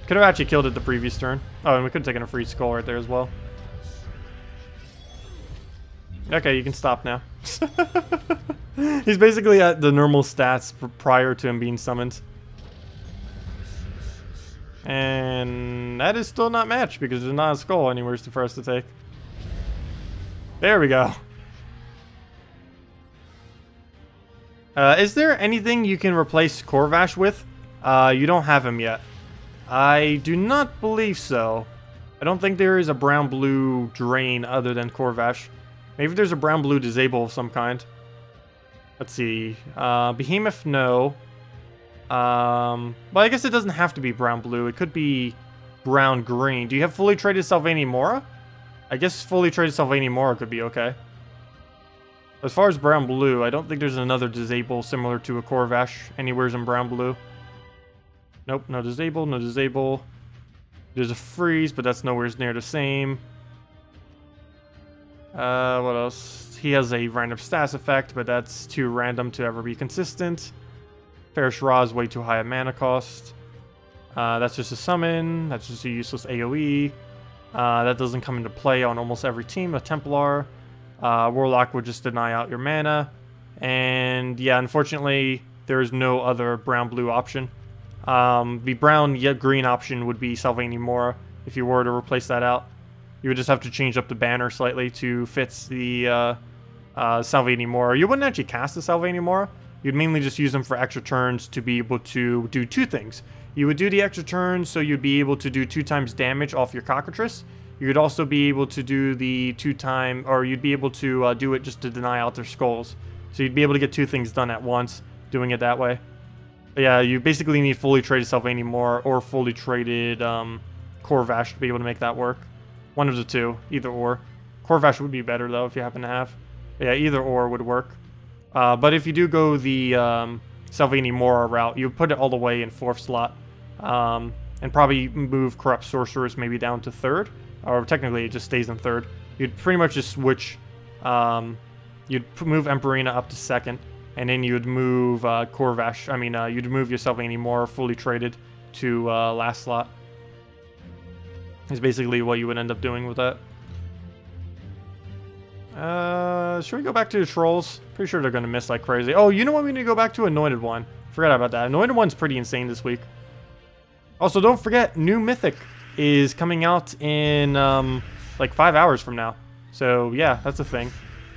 Could have actually killed it the previous turn. Oh, and we could have taken a free skull right there as well. Okay, you can stop now. He's basically at the normal stats prior to him being summoned. And that is still not matched because there's not a skull anywhere for us to take. There we go. Is there anything you can replace Corvash with? You don't have him yet. I do not believe so. I don't think there is a brown-blue drain other than Corvash. Maybe there's a brown-blue disable of some kind. Let's see. Behemoth, no. Well, I guess it doesn't have to be brown-blue. It could be brown-green. Do you have fully traded Sylvania Mora? I guess fully traded Sylvania Mora could be okay. As far as brown-blue, I don't think there's another disable similar to a Corvash anywhere in brown-blue. Nope, no disable, no disable. There's a freeze, but that's nowhere near the same. What else? He has a random stats effect, but that's too random to ever be consistent. Perish Ra is way too high a mana cost. That's just a summon. That's just a useless AoE. That doesn't come into play on almost every team. A Templar. Warlock would just deny out your mana. And yeah, unfortunately, there is no other brown-blue option. The brown yet green option would be Sylvania Mora if you were to replace that out. You would just have to change up the banner slightly to fit the Sylvania Mora. You wouldn't actually cast the Sylvania Mora. You'd mainly just use them for extra turns to be able to do 2 things. You would do the extra turns so you'd be able to do 2 times damage off your cockatrice. You'd also be able to do the 2 time, or you'd be able to do it just to deny out their skulls. So you'd be able to get 2 things done at once, doing it that way. But yeah, you basically need fully traded Sylvania Mora or fully traded Corvash to be able to make that work. One of the 2, either or. Corvash would be better though if you happen to have. But yeah, either or would work. But if you do go the Sylvania Mora route, you put it all the way in 4th slot. And probably move Corrupt Sorceress maybe down to 3rd. Or technically it just stays in 3rd. You'd pretty much just switch. You'd move Emperina up to 2nd. And then you'd move Corvash. I mean, you'd move your Sylvania Mora fully traded to last slot. Is basically what you would end up doing with that. Should we go back to the Trolls? Pretty sure they're going to miss like crazy. Oh, you know what? We need to go back to Anointed One. Forgot about that. Anointed One's pretty insane this week. Also, don't forget, new Mythic is coming out in like 5 hours from now. So yeah, that's a thing.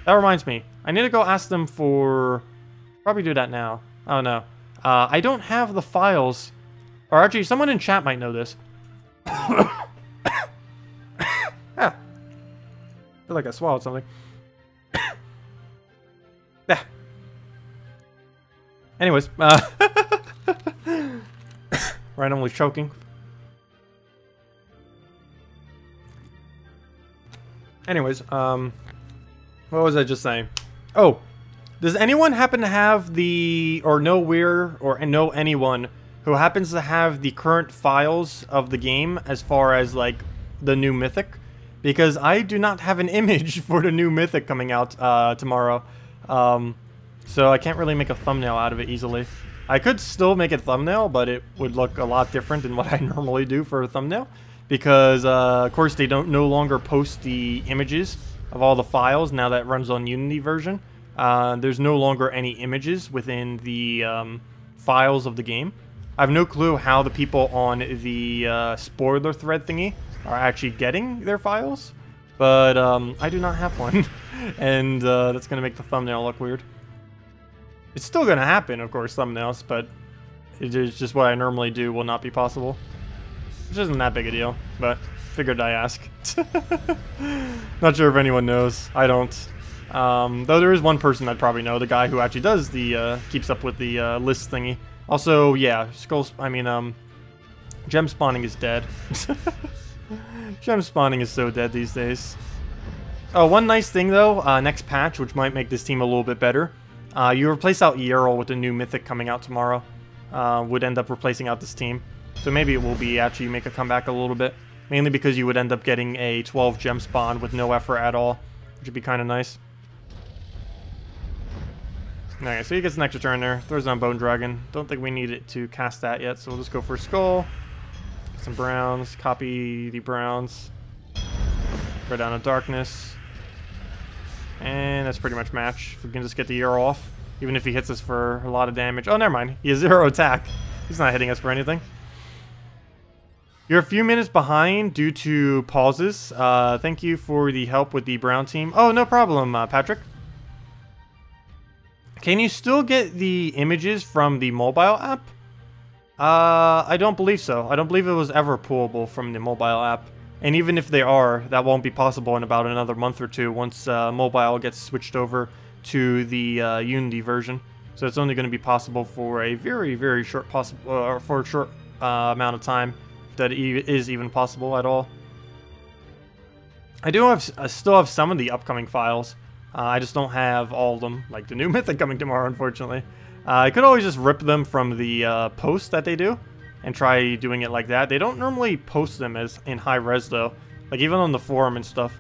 That reminds me. I need to go ask them for... Probably do that now. Oh no. I don't have the files. Or actually, someone in chat might know this. Yeah. I feel like I swallowed something. Yeah. Anyways, randomly choking. Anyways, what was I just saying? Oh, does anyone happen to have the, or know where, or know anyone who happens to have the current files of the game as far as, like, the new Mythic? Because I do not have an image for the new Mythic coming out tomorrow. So I can't really make a thumbnail out of it easily. I could still make a thumbnail, but it would look a lot different than what I normally do for a thumbnail. Because, of course, they don't no longer post the images of all the files now that it runs on Unity version. There's no longer any images within the files of the game. I have no clue how the people on the spoiler thread thingy are actually getting their files. But I do not have one. And that's going to make the thumbnail look weird. It's still going to happen, of course, thumbnails, but it is just what I normally do will not be possible. Which isn't that big a deal, but figured I ask. Not sure if anyone knows. I don't. Though there is one person I'd probably know, the guy who actually does the, keeps up with the list thingy. Also, yeah, gem spawning is dead. Gem spawning is so dead these days. Oh, one nice thing though, next patch, which might make this team a little bit better. You replace out Yerl with the new Mythic coming out tomorrow. Would end up replacing out this team. So maybe it will be actually make a comeback a little bit. Mainly because you would end up getting a 12 gem spawn with no effort at all. Which would be kind of nice. Okay, so he gets an extra turn there. Throws down Bone Dragon. Don't think we need it to cast that yet, so we'll just go for Skull. Get some browns. Copy the browns. Throw down a Darkness. And that's pretty much match. If we can just get the Euro off. Even if he hits us for a lot of damage. Oh, never mind. He has 0 attack. He's not hitting us for anything. You're a few minutes behind due to pauses. Thank you for the help with the brown team. Oh, no problem, Patrick. Can you still get the images from the mobile app? I don't believe so. I don't believe it was ever pullable from the mobile app. And even if they are, that won't be possible in about another month or two once mobile gets switched over to the Unity version. So it's only going to be possible for a very, very short for a short amount of time, if that is even possible at all. I still have some of the upcoming files. I just don't have all of them, like the new Mythic coming tomorrow, unfortunately. I could always just rip them from the post that they do and try doing it like that. They don't normally post them as in high res though, like even on the forum and stuff.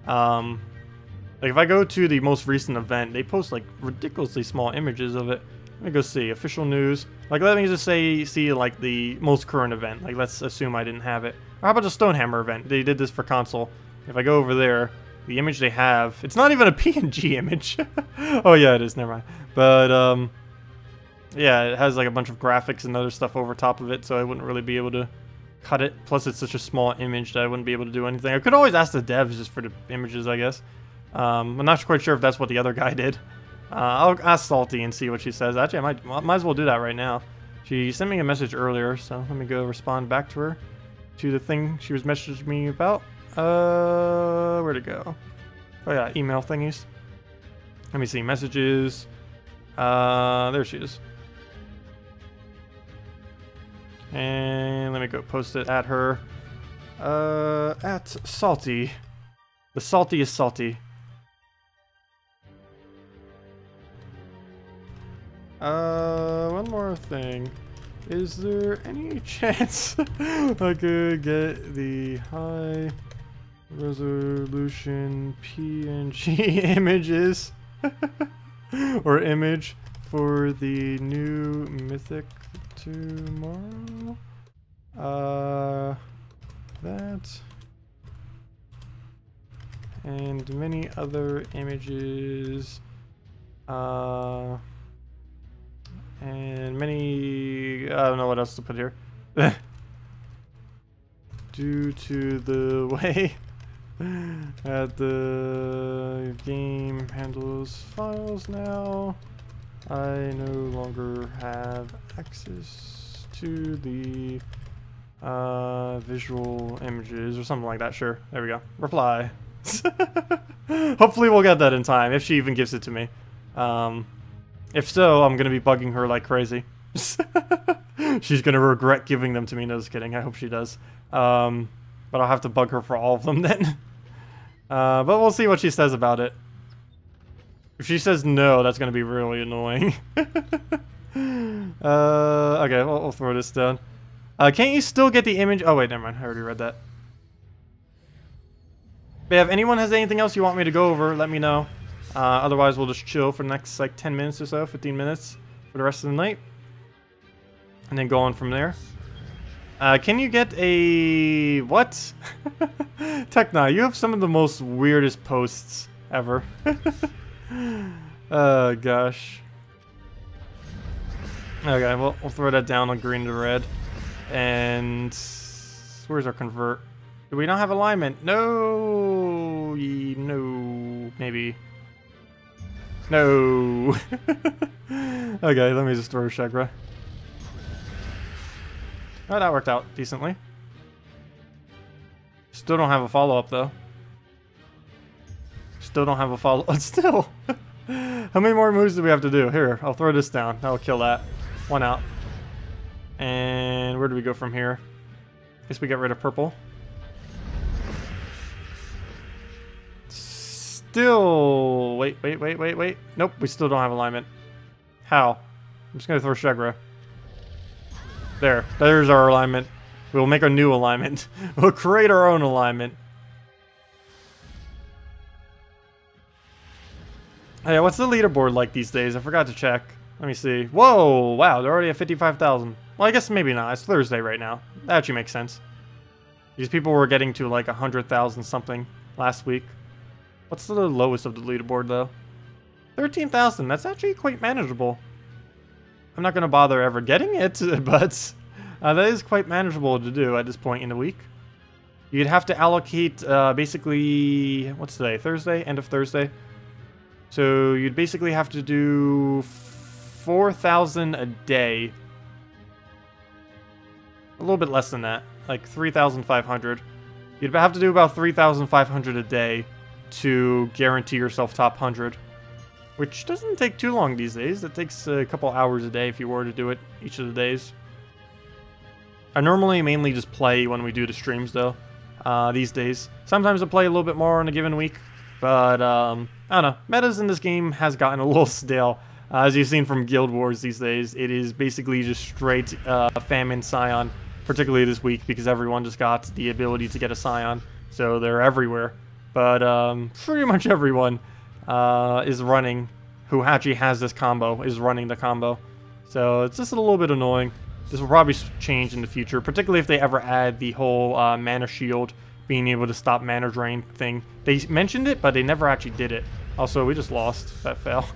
Like if I go to the most recent event, they post like ridiculously small images of it. Let me go see official news. Like let me just see like the most current event. Like let's assume I didn't have it. Or how about the Stonehammer event? They did this for console. If I go over there, the image they have, it's not even a PNG image. Oh yeah, it is. Never mind. But yeah, it has like a bunch of graphics and other stuff over top of it, so I wouldn't really be able to cut it. Plus, it's such a small image that I wouldn't be able to do anything. I could always ask the devs just for the images, I guess. I'm not quite sure if that's what the other guy did. I'll ask Salty and see what she says. Actually, I might as well do that right now. She sent me a message earlier, so let me go respond back to her. To the thing she was messaging me about. Where'd it go? Oh yeah, email thingies. Let me see, messages. There she is. And let me go post it at her. At Salty. The salty is salty. One more thing. Is there any chance I could get the high resolution PNG images or image for the new Mythic tomorrow? That and many other images and many, I don't know what else to put here. Due to the way that the game handles files now, I no longer have access to the visual images or something like that. Sure, there we go. Reply. Hopefully we'll get that in time, if she even gives it to me. If so, I'm gonna be bugging her like crazy. She's gonna regret giving them to me. No, just kidding. I hope she does. But I'll have to bug her for all of them then. But we'll see what she says about it. If she says no, that's gonna be really annoying. Okay, we'll throw this down. Can't you still get the image? Oh wait, never mind. I already read that. But yeah, if anyone has anything else you want me to go over, let me know. Otherwise, we'll just chill for the next like 10 minutes or so, 15 minutes for the rest of the night. And then go on from there. Can you get a... what? Techna, you have some of the most weirdest posts ever. Oh, gosh. Okay, we'll throw that down on green to red. And... where's our convert? Do we not have alignment? No! No. Maybe. No! Okay, let me just throw Shegra. Oh, that worked out decently. Still don't have a follow-up, though. Still don't have a follow-up. Still! How many more moves do we have to do? Here, I'll throw this down. That'll kill that. One out. And where do we go from here? Guess we get rid of purple. Still... wait. Nope, we still don't have alignment. How? I'm just gonna throw Shegra. There's our alignment. We'll make a new alignment. We'll create our own alignment. Hey, what's the leaderboard like these days? I forgot to check. Let me see. Whoa, wow, they're already at 55,000. Well, I guess maybe not. It's Thursday right now. That actually makes sense. These people were getting to like 100,000 something last week. What's the lowest of the leaderboard, though? 13,000. That's actually quite manageable. I'm not going to bother ever getting it, but that is quite manageable to do at this point in the week. You'd have to allocate basically... what's today? Thursday? End of Thursday? So you'd basically have to do 4,000 a day. A little bit less than that. Like 3,500. You'd have to do about 3,500 a day to guarantee yourself top 100. Which doesn't take too long these days. It takes a couple hours a day if you were to do it each of the days. I normally mainly just play when we do the streams, though, these days. Sometimes I play a little bit more in a given week, but, I don't know. Metas in this game has gotten a little stale. As you've seen from Guild Wars these days, it is basically just straight Famine Scion, particularly this week, because everyone just got the ability to get a Scion, so they're everywhere. But pretty much everyone is running, who actually has this combo, is running the combo. So it's just a little bit annoying. This will probably change in the future, particularly if they ever add the whole mana shield, being able to stop mana drain thing. They mentioned it, but they never actually did it. Also, we just lost. That fell.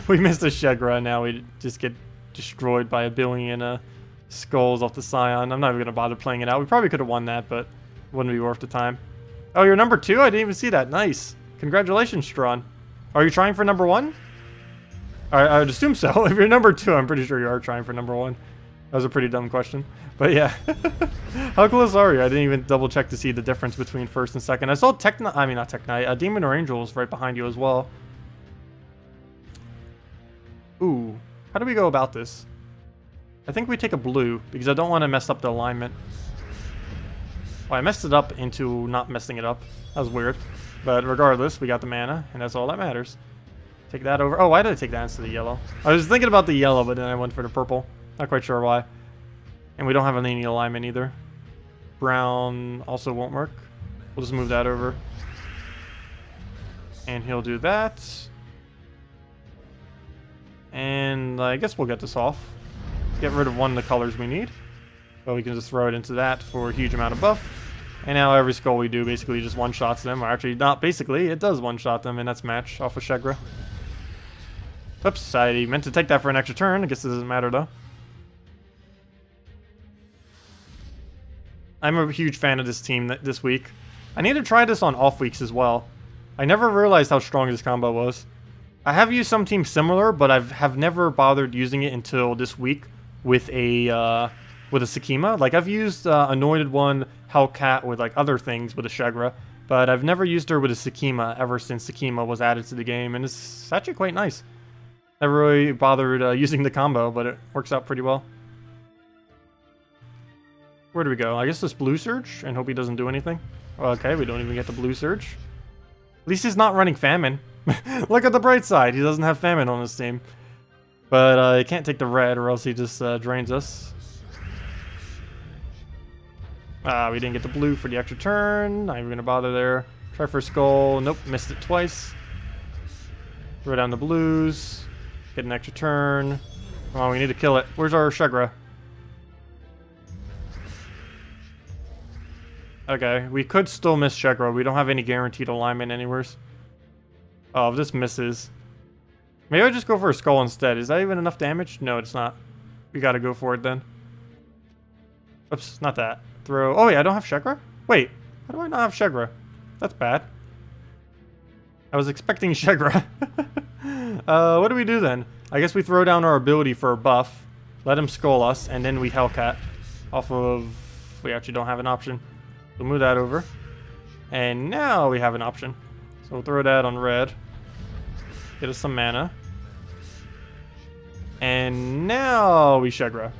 We missed a Shegra, and now we just get destroyed by a billion skulls off the Scion. I'm not even going to bother playing it out. We probably could have won that, but wouldn't be worth the time. Oh, you're number 2? I didn't even see that. Nice. Congratulations, Strawn. Are you trying for number 1? I would assume so. If you're number 2, I'm pretty sure you are trying for number 1. That was a pretty dumb question. But yeah. How close are you? I didn't even double check to see the difference between first and second. I saw not Tekna. Demon or Angel is right behind you as well. Ooh. How do we go about this? I think we take a blue, because I don't want to mess up the alignment. Oh, I messed it up into not messing it up. That was weird. But regardless, we got the mana, and that's all that matters. Take that over. Oh, why did I take that instead of yellow? I was thinking about the yellow, but then I went for the purple. Not quite sure why. And we don't have any alignment either. Brown also won't work. We'll just move that over. And he'll do that. And I guess we'll get this off. Get rid of one of the colors we need. But we can just throw it into that for a huge amount of buff. And now every skull we do basically just one-shots them. Or actually, not basically, it does one-shot them, and that's match off of Shegra. Oops, I meant to take that for an extra turn. I guess it doesn't matter, though. I'm a huge fan of this team this week. I need to try this on off weeks as well. I never realized how strong this combo was. I have used some teams similar, but I have never bothered using it until this week with a Sakima. Like, I've used Anointed One, Hellcat with like other things with a Shegra, but I've never used her with a Sakima ever since Sakima was added to the game, and it's actually quite nice. Never really bothered using the combo, but it works out pretty well. Where do we go? I guess this Blue Surge, and hope he doesn't do anything. Okay, we don't even get the Blue Surge. At least he's not running Famine. Look at the bright side. He doesn't have Famine on his team. But he can't take the red or else he just drains us. We didn't get the blue for the extra turn. Not even going to bother there. Try for skull. Nope, missed it twice. Throw down the blues. Get an extra turn. Oh, we need to kill it. Where's our Shegra? Okay, we could still miss Shegra. We don't have any guaranteed alignment anywhere. Oh, if this misses. Maybe I just go for a skull instead. Is that even enough damage? No, it's not. We gotta go for it then. Oops, not that. Throw. Oh, yeah, I don't have Shegra? Wait, how do I not have Shegra? That's bad. I was expecting Shegra. What do we do then? I guess we throw down our ability for a buff, let him skull us, and then we Hellcat off of... We actually don't have an option. We'll move that over. And now we have an option. So we'll throw that on red. Get us some mana. And now we Shegra.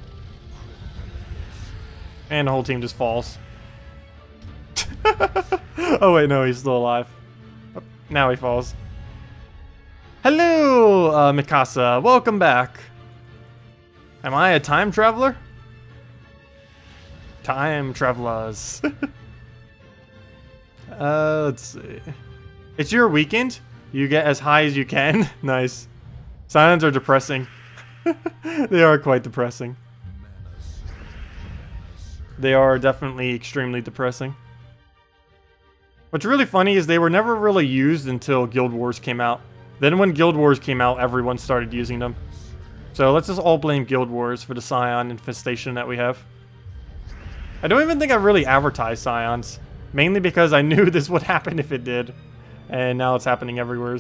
And the whole team just falls. Oh wait, no, he's still alive. Oh, now he falls. Hello, Mikasa. Welcome back. Am I a time traveler? Time travelers. Let's see. It's your weekend. You get as high as you can. Nice. Scions are depressing. They are quite depressing. They are definitely extremely depressing. What's really funny is they were never really used until Guild Wars came out. Then when Guild Wars came out, everyone started using them. So let's just all blame Guild Wars for the Scion infestation that we have. I don't even think I really advertised Scions. Mainly because I knew this would happen if it did. And now it's happening everywhere.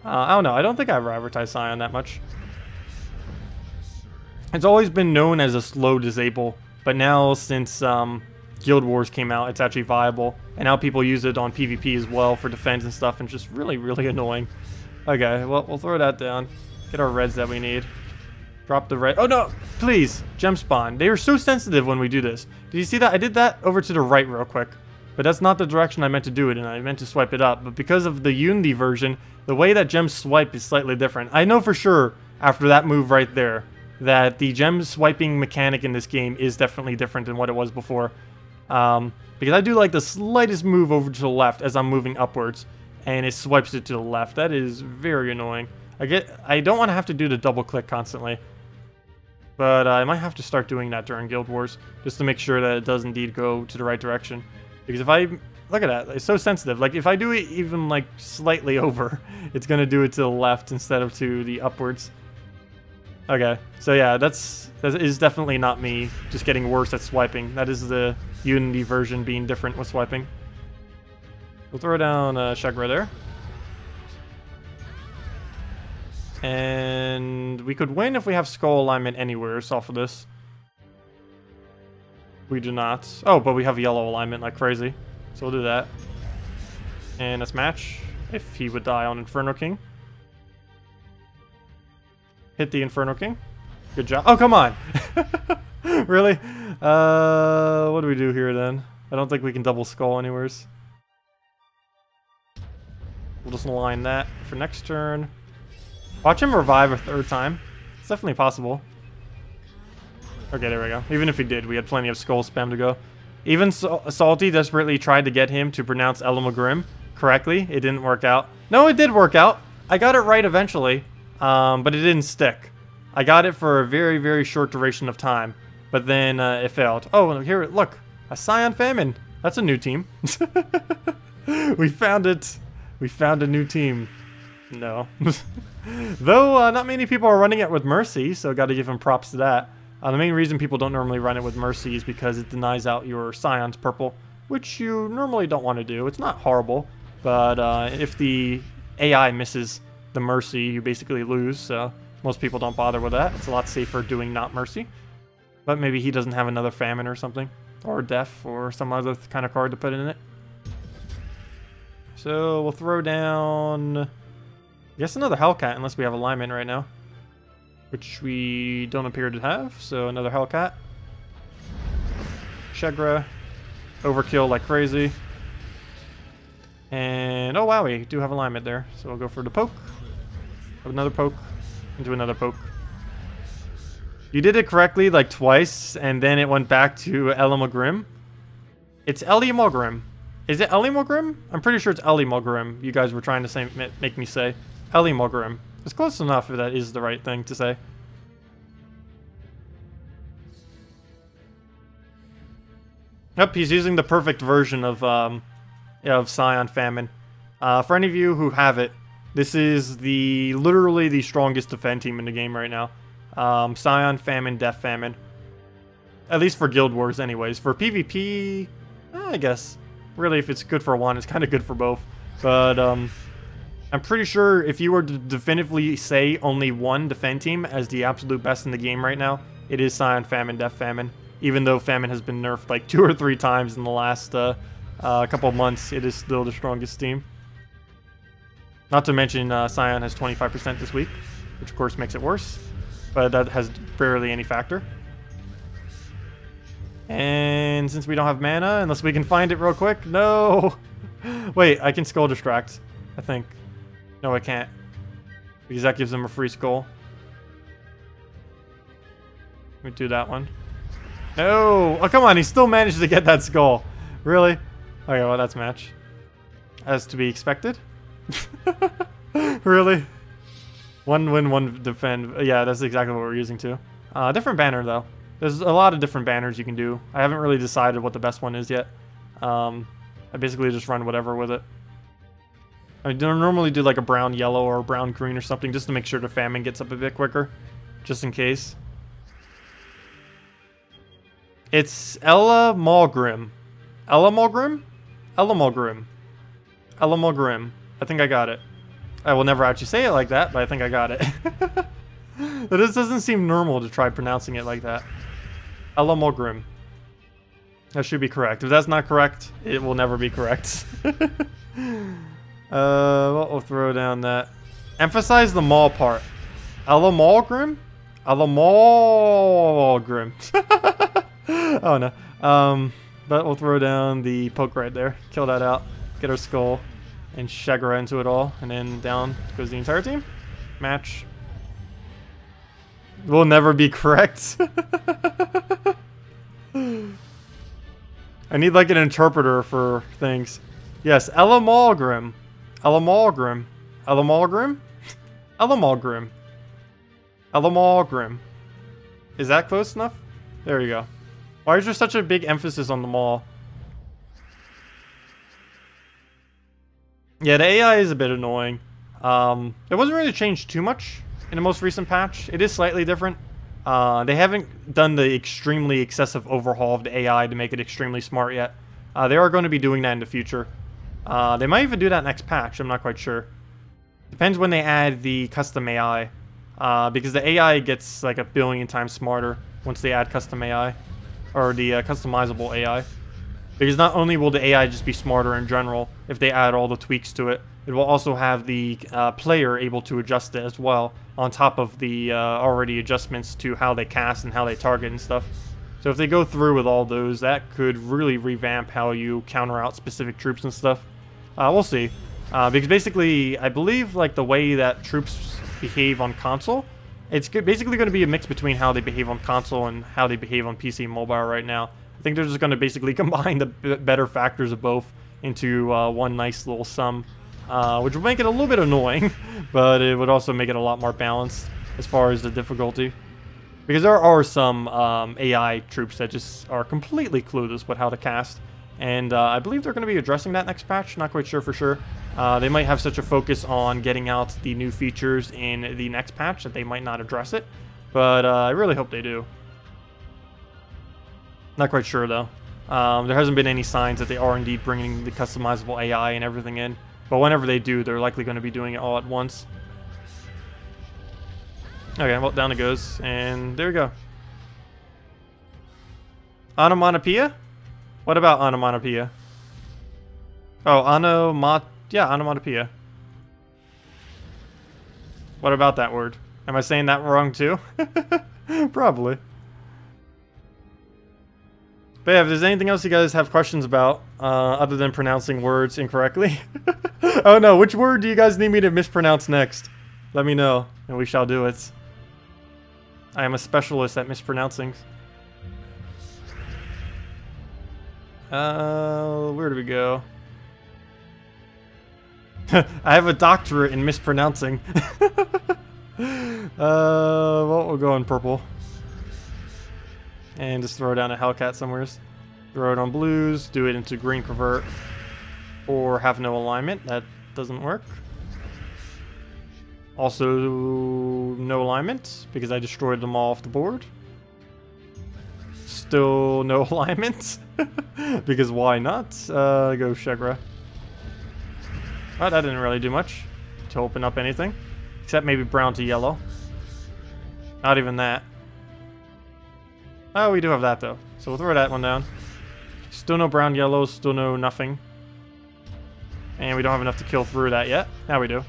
I don't know. I don't think I ever advertised Scion that much. It's always been known as a slow disable. But now since Guild Wars came out, it's actually viable. And now people use it on PvP as well for defense and stuff. And it's just really, really annoying. Okay, well, we'll throw that down. Get our reds that we need. Drop the red. Oh, no! Please! Gem spawn. They are so sensitive when we do this. Did you see that? I did that over to the right real quick. But that's not the direction I meant to do it in. I meant to swipe it up. But because of the Unity version, the way that gems swipe is slightly different. I know for sure, after that move right there, that the gem swiping mechanic in this game is definitely different than what it was before. Because I do like the slightest move over to the left as I'm moving upwards. And it swipes it to the left. That is very annoying. I don't want to have to do the double click constantly. But I might have to start doing that during Guild Wars. Just to make sure that it does indeed go to the right direction. Because if I... Look at that. It's so sensitive. Like, if I do it even, like, slightly over, it's going to do it to the left instead of to the upwards. Okay. So, yeah, that is definitely not me just getting worse at swiping. That is the Unity version being different with swiping. We'll throw down Shegra there. And we could win if we have skull alignment anywhere off of this. We do not. Oh, but we have yellow alignment like crazy. So we'll do that. And let's match if he would die on Inferno King. Hit the Inferno King. Good job. Oh, come on! Really? What do we do here then? I don't think we can double skull anywheres. We'll just align that for next turn. Watch him revive a third time. It's definitely possible. Okay, there we go. Even if he did, we had plenty of skull spam to go. Even Salty desperately tried to get him to pronounce Elamagrim correctly. It didn't work out. No, it did work out. I got it right eventually, but it didn't stick. I got it for a very, very short duration of time, but then it failed. Oh, here, look. A Scion Famine. That's a new team. We found it. We found a new team. No. Though, not many people are running it with Mercy, so got to give him props to that. The main reason people don't normally run it with Mercy is because it denies out your Scion's purple, which you normally don't want to do. It's not horrible, but if the AI misses the Mercy, you basically lose, so most people don't bother with that. It's a lot safer doing not Mercy. But maybe he doesn't have another Famine or something, or Death, or some other kind of card to put in it. So we'll throw down, I guess, another Hellcat, unless we have alignment right now. Which we don't appear to have, so another Hellcat. Shegra. Overkill like crazy. And, oh wow, we do have alignment there. So we'll go for the poke. Another poke. Into another poke. You did it correctly like twice, and then it went back to Elimogrim. It's Elimogrim. Is it Elimogrim? I'm pretty sure it's Elimogrim. You guys were trying to say, make me say Elimogrim. It's close enough if that is the right thing to say. Yep, he's using the perfect version of Scion Famine. For any of you who have it, this is literally the strongest defend team in the game right now. Scion, Famine, Death Famine. At least for Guild Wars anyways. For PvP, I guess. Really, if it's good for one, it's kind of good for both. But, I'm pretty sure if you were to definitively say only one defend team as the absolute best in the game right now, it is Scion, Famine, Death Famine. Even though Famine has been nerfed like 2 or 3 times in the last couple of months, it is still the strongest team. Not to mention Scion has 25% this week, which of course makes it worse. But that has barely any factor. And since we don't have mana, unless we can find it real quick, no! Wait, I can Skull Distract, I think. No, I can't. Because that gives them a free skull. Let me do that one. No! Oh, come on, he still managed to get that skull. Really? Okay, well, that's match. As to be expected. Really? 1 win, 1 defend. Yeah, that's exactly what we're using too. Different banner though. There's a lot of different banners you can do. I haven't really decided what the best one is yet. I basically just run whatever with it. I normally do like a brown yellow or a brown green or something just to make sure the famine gets up a bit quicker. Just in case. It's Elimogrim. Elimogrim? Elimogrim. Elimogrim. I think I got it. I will never actually say it like that, but I think I got it. But this doesn't seem normal to try pronouncing it like that. Elimogrim. That should be correct. If that's not correct, it will never be correct. Well, we'll throw down that. Emphasize the mall part. Elimogrim? Elimogrim. Oh no. But we'll throw down the poke right there. Kill that out. Get our skull. And Shagura into it all. And then down goes the entire team. Match. Will never be correct. I need like an interpreter for things. Yes, Elimogrim. Elimogrim. Elimogrim? Elimogrim. Elimogrim. Is that close enough? There you go. Why is there such a big emphasis on the mall? Yeah, the AI is a bit annoying. It wasn't really changed too much in the most recent patch. It is slightly different. They haven't done the extremely excessive overhaul of the AI to make it extremely smart yet. They are going to be doing that in the future. They might even do that next patch, I'm not quite sure. Depends when they add the custom AI. Because the AI gets like 1 billion times smarter once they add custom AI. Or the customizable AI. Because not only will the AI just be smarter in general, if they add all the tweaks to it, it will also have the player able to adjust it as well, on top of the already adjustments to how they cast and how they target and stuff. So if they go through with all those, that could really revamp how you counter out specific troops and stuff. We'll see. Because basically, I believe like the way that troops behave on console, it's basically going to be a mix between how they behave on console and how they behave on PC and mobile right now. I think they're just going to basically combine the better factors of both into one nice little sum, which would make it a little bit annoying, but it would also make it a lot more balanced as far as the difficulty. Because there are some AI troops that just are completely clueless with how to cast, and I believe they're going to be addressing that next patch, not quite sure for sure. They might have such a focus on getting out the new features in the next patch that they might not address it, but I really hope they do. Not quite sure though. There hasn't been any signs that they are indeed bringing the customizable AI and everything in. But whenever they do, they're likely going to be doing it all at once. Okay, well, down it goes. And there we go. Onomatopoeia? What about onomatopoeia? Oh, onomatopoeia. What about that word? Am I saying that wrong too? Probably. But yeah, if there's anything else you guys have questions about, other than pronouncing words incorrectly. Oh no, which word do you guys need me to mispronounce next? Let me know, and we shall do it. I am a specialist at mispronouncing. Where do we go? I have a doctorate in mispronouncing. Well, we'll go in purple. And just throw down a Hellcat somewhere. Throw it on blues, do it into green convert. Or have no alignment. That doesn't work. Also, no alignment, because I destroyed them all off the board. Still no alignment, because why not? Go Shegra. Oh, that didn't really do much to open up anything. Except maybe brown to yellow. Not even that. Oh, we do have that though. So we'll throw that one down. Still no brown, yellow, still no nothing. And we don't have enough to kill through that yet. Now we do. So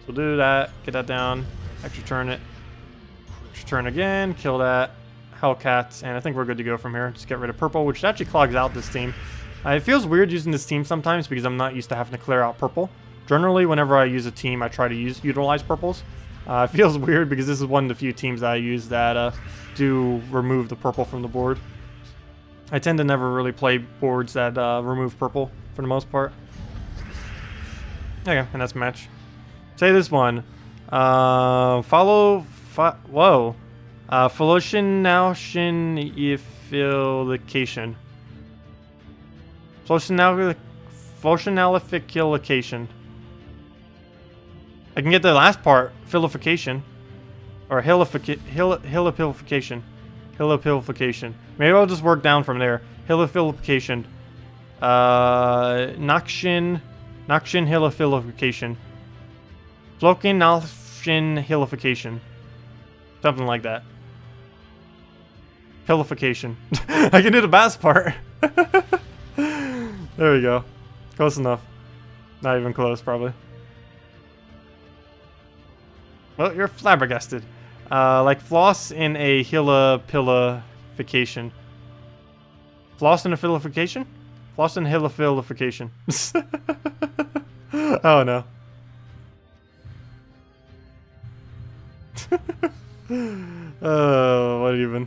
we'll do that, get that down, extra turn it. Extra turn again, kill that. Hellcat, and I think we're good to go from here. Just get rid of purple, which actually clogs out this team. It feels weird using this team sometimes because I'm not used to having to clear out purple. Generally, whenever I use a team, I try to utilize purples. It feels weird because this is one of the few teams that I use that do remove the purple from the board. I tend to never really play boards that remove purple for the most part. Okay, and that's match. Say this one. Whoa. Flotionalification. Flotionalification. I can get the last part, filification. Or hilipilification. Hilipilification. Maybe I'll just work down from there. Hilipilification. Noxian hilipilification. Flokinalfshin hilification. Something like that. Pilification. I can do the bass part. There we go. Close enough. Not even close, probably. Well, you're flabbergasted. Like floss in a hilipilification. Floss in a filification? Floss in a hilipilification. Oh no. Oh, what even?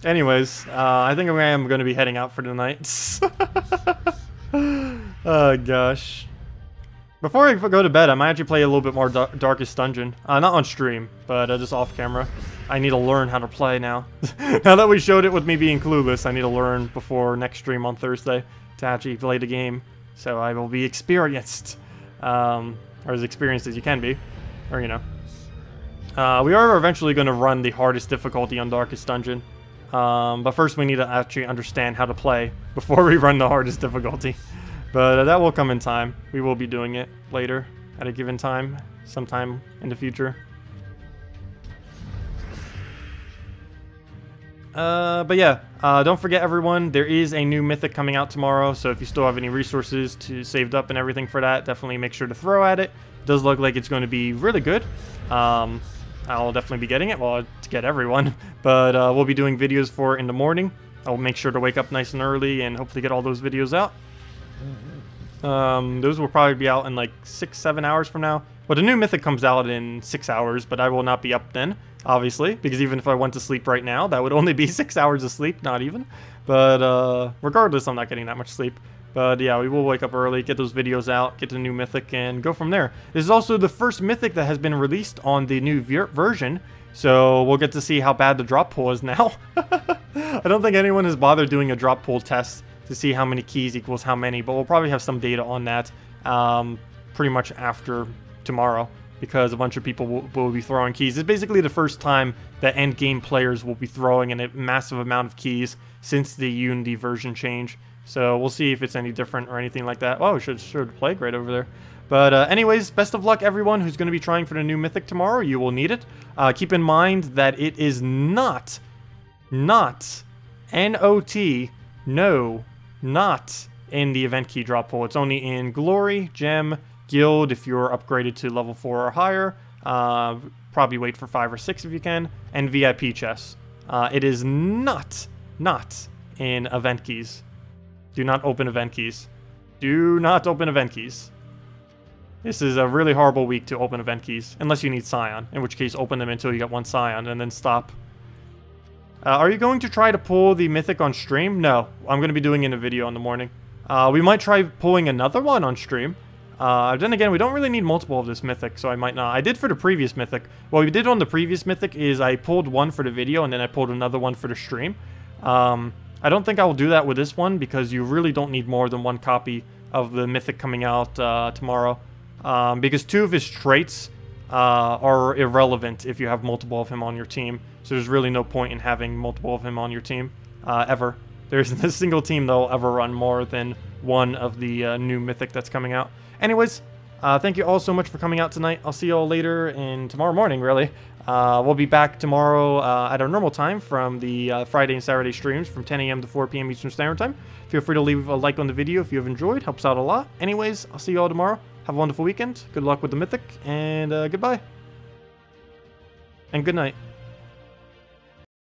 Anyways, I think I am going to be heading out for the night. Oh gosh. Before I go to bed, I might actually play a little bit more Darkest Dungeon. Not on stream, but just off camera. I need to learn how to play now. Now that we showed it with me being clueless, I need to learn before next stream on Thursday to actually play the game. So I will be experienced. Or as experienced as you can be. Or, you know. We are eventually going to run the hardest difficulty on Darkest Dungeon. But first we need to actually understand how to play before we run the hardest difficulty. But that will come in time. We will be doing it later at a given time, sometime in the future. But yeah, don't forget everyone, there is a new mythic coming out tomorrow, so if you still have any resources saved up and everything for that, definitely make sure to throw at it. It does look like it's going to be really good. I'll definitely be getting it, well, to get everyone, but we'll be doing videos for it in the morning. I'll make sure to wake up nice and early and hopefully get all those videos out. Those will probably be out in like 6-7 hours from now. Well, the new mythic comes out in 6 hours, but I will not be up then, obviously, because even if I went to sleep right now, that would only be 6 hours of sleep, not even. But regardless, I'm not getting that much sleep. But yeah, we will wake up early, get those videos out, get the new mythic, and go from there. This is also the first mythic that has been released on the new version, so we'll get to see how bad the drop pool is now. I don't think anyone has bothered doing a drop pool test to see how many keys equals how many, but we'll probably have some data on that pretty much after tomorrow, because a bunch of people will be throwing keys. It's basically the first time that end game players will be throwing in a massive amount of keys since the Unity version change. So we'll see if it's any different or anything like that. Oh, should play great over there. But anyways, best of luck everyone who's going to be trying for the new mythic tomorrow. You will need it. Keep in mind that it is not N-O-T, no, not in the event key drop pool. It's only in Glory, Gem, Guild if you're upgraded to level 4 or higher. Probably wait for 5 or 6 if you can. And VIP chests. It is not in event keys. Do not open event keys. Do not open event keys. This is a really horrible week to open event keys, unless you need Scion, in which case open them until you get 1 Scion, and then stop. Are you going to try to pull the Mythic on stream? No, I'm going to be doing it in a video in the morning. We might try pulling another one on stream. Then again, we don't really need multiple of this Mythic, so I might not. I did for the previous Mythic. What we did on the previous Mythic is I pulled one for the video, and then I pulled another one for the stream. I don't think I will do that with this one, because you really don't need more than 1 copy of the Mythic coming out tomorrow. Because 2 of his traits are irrelevant if you have multiple of him on your team. So there's really no point in having multiple of him on your team, ever. There's a single team that will ever run more than 1 of the new Mythic that's coming out. Anyways, thank you all so much for coming out tonight. I'll see you all later and tomorrow morning, really. We'll be back tomorrow at our normal time from the Friday and Saturday streams from 10 a.m. to 4 p.m. Eastern Standard Time. Feel free to leave a like on the video if you have enjoyed. Helps out a lot. Anyways, I'll see you all tomorrow. Have a wonderful weekend. Good luck with the Mythic, and goodbye. And good night.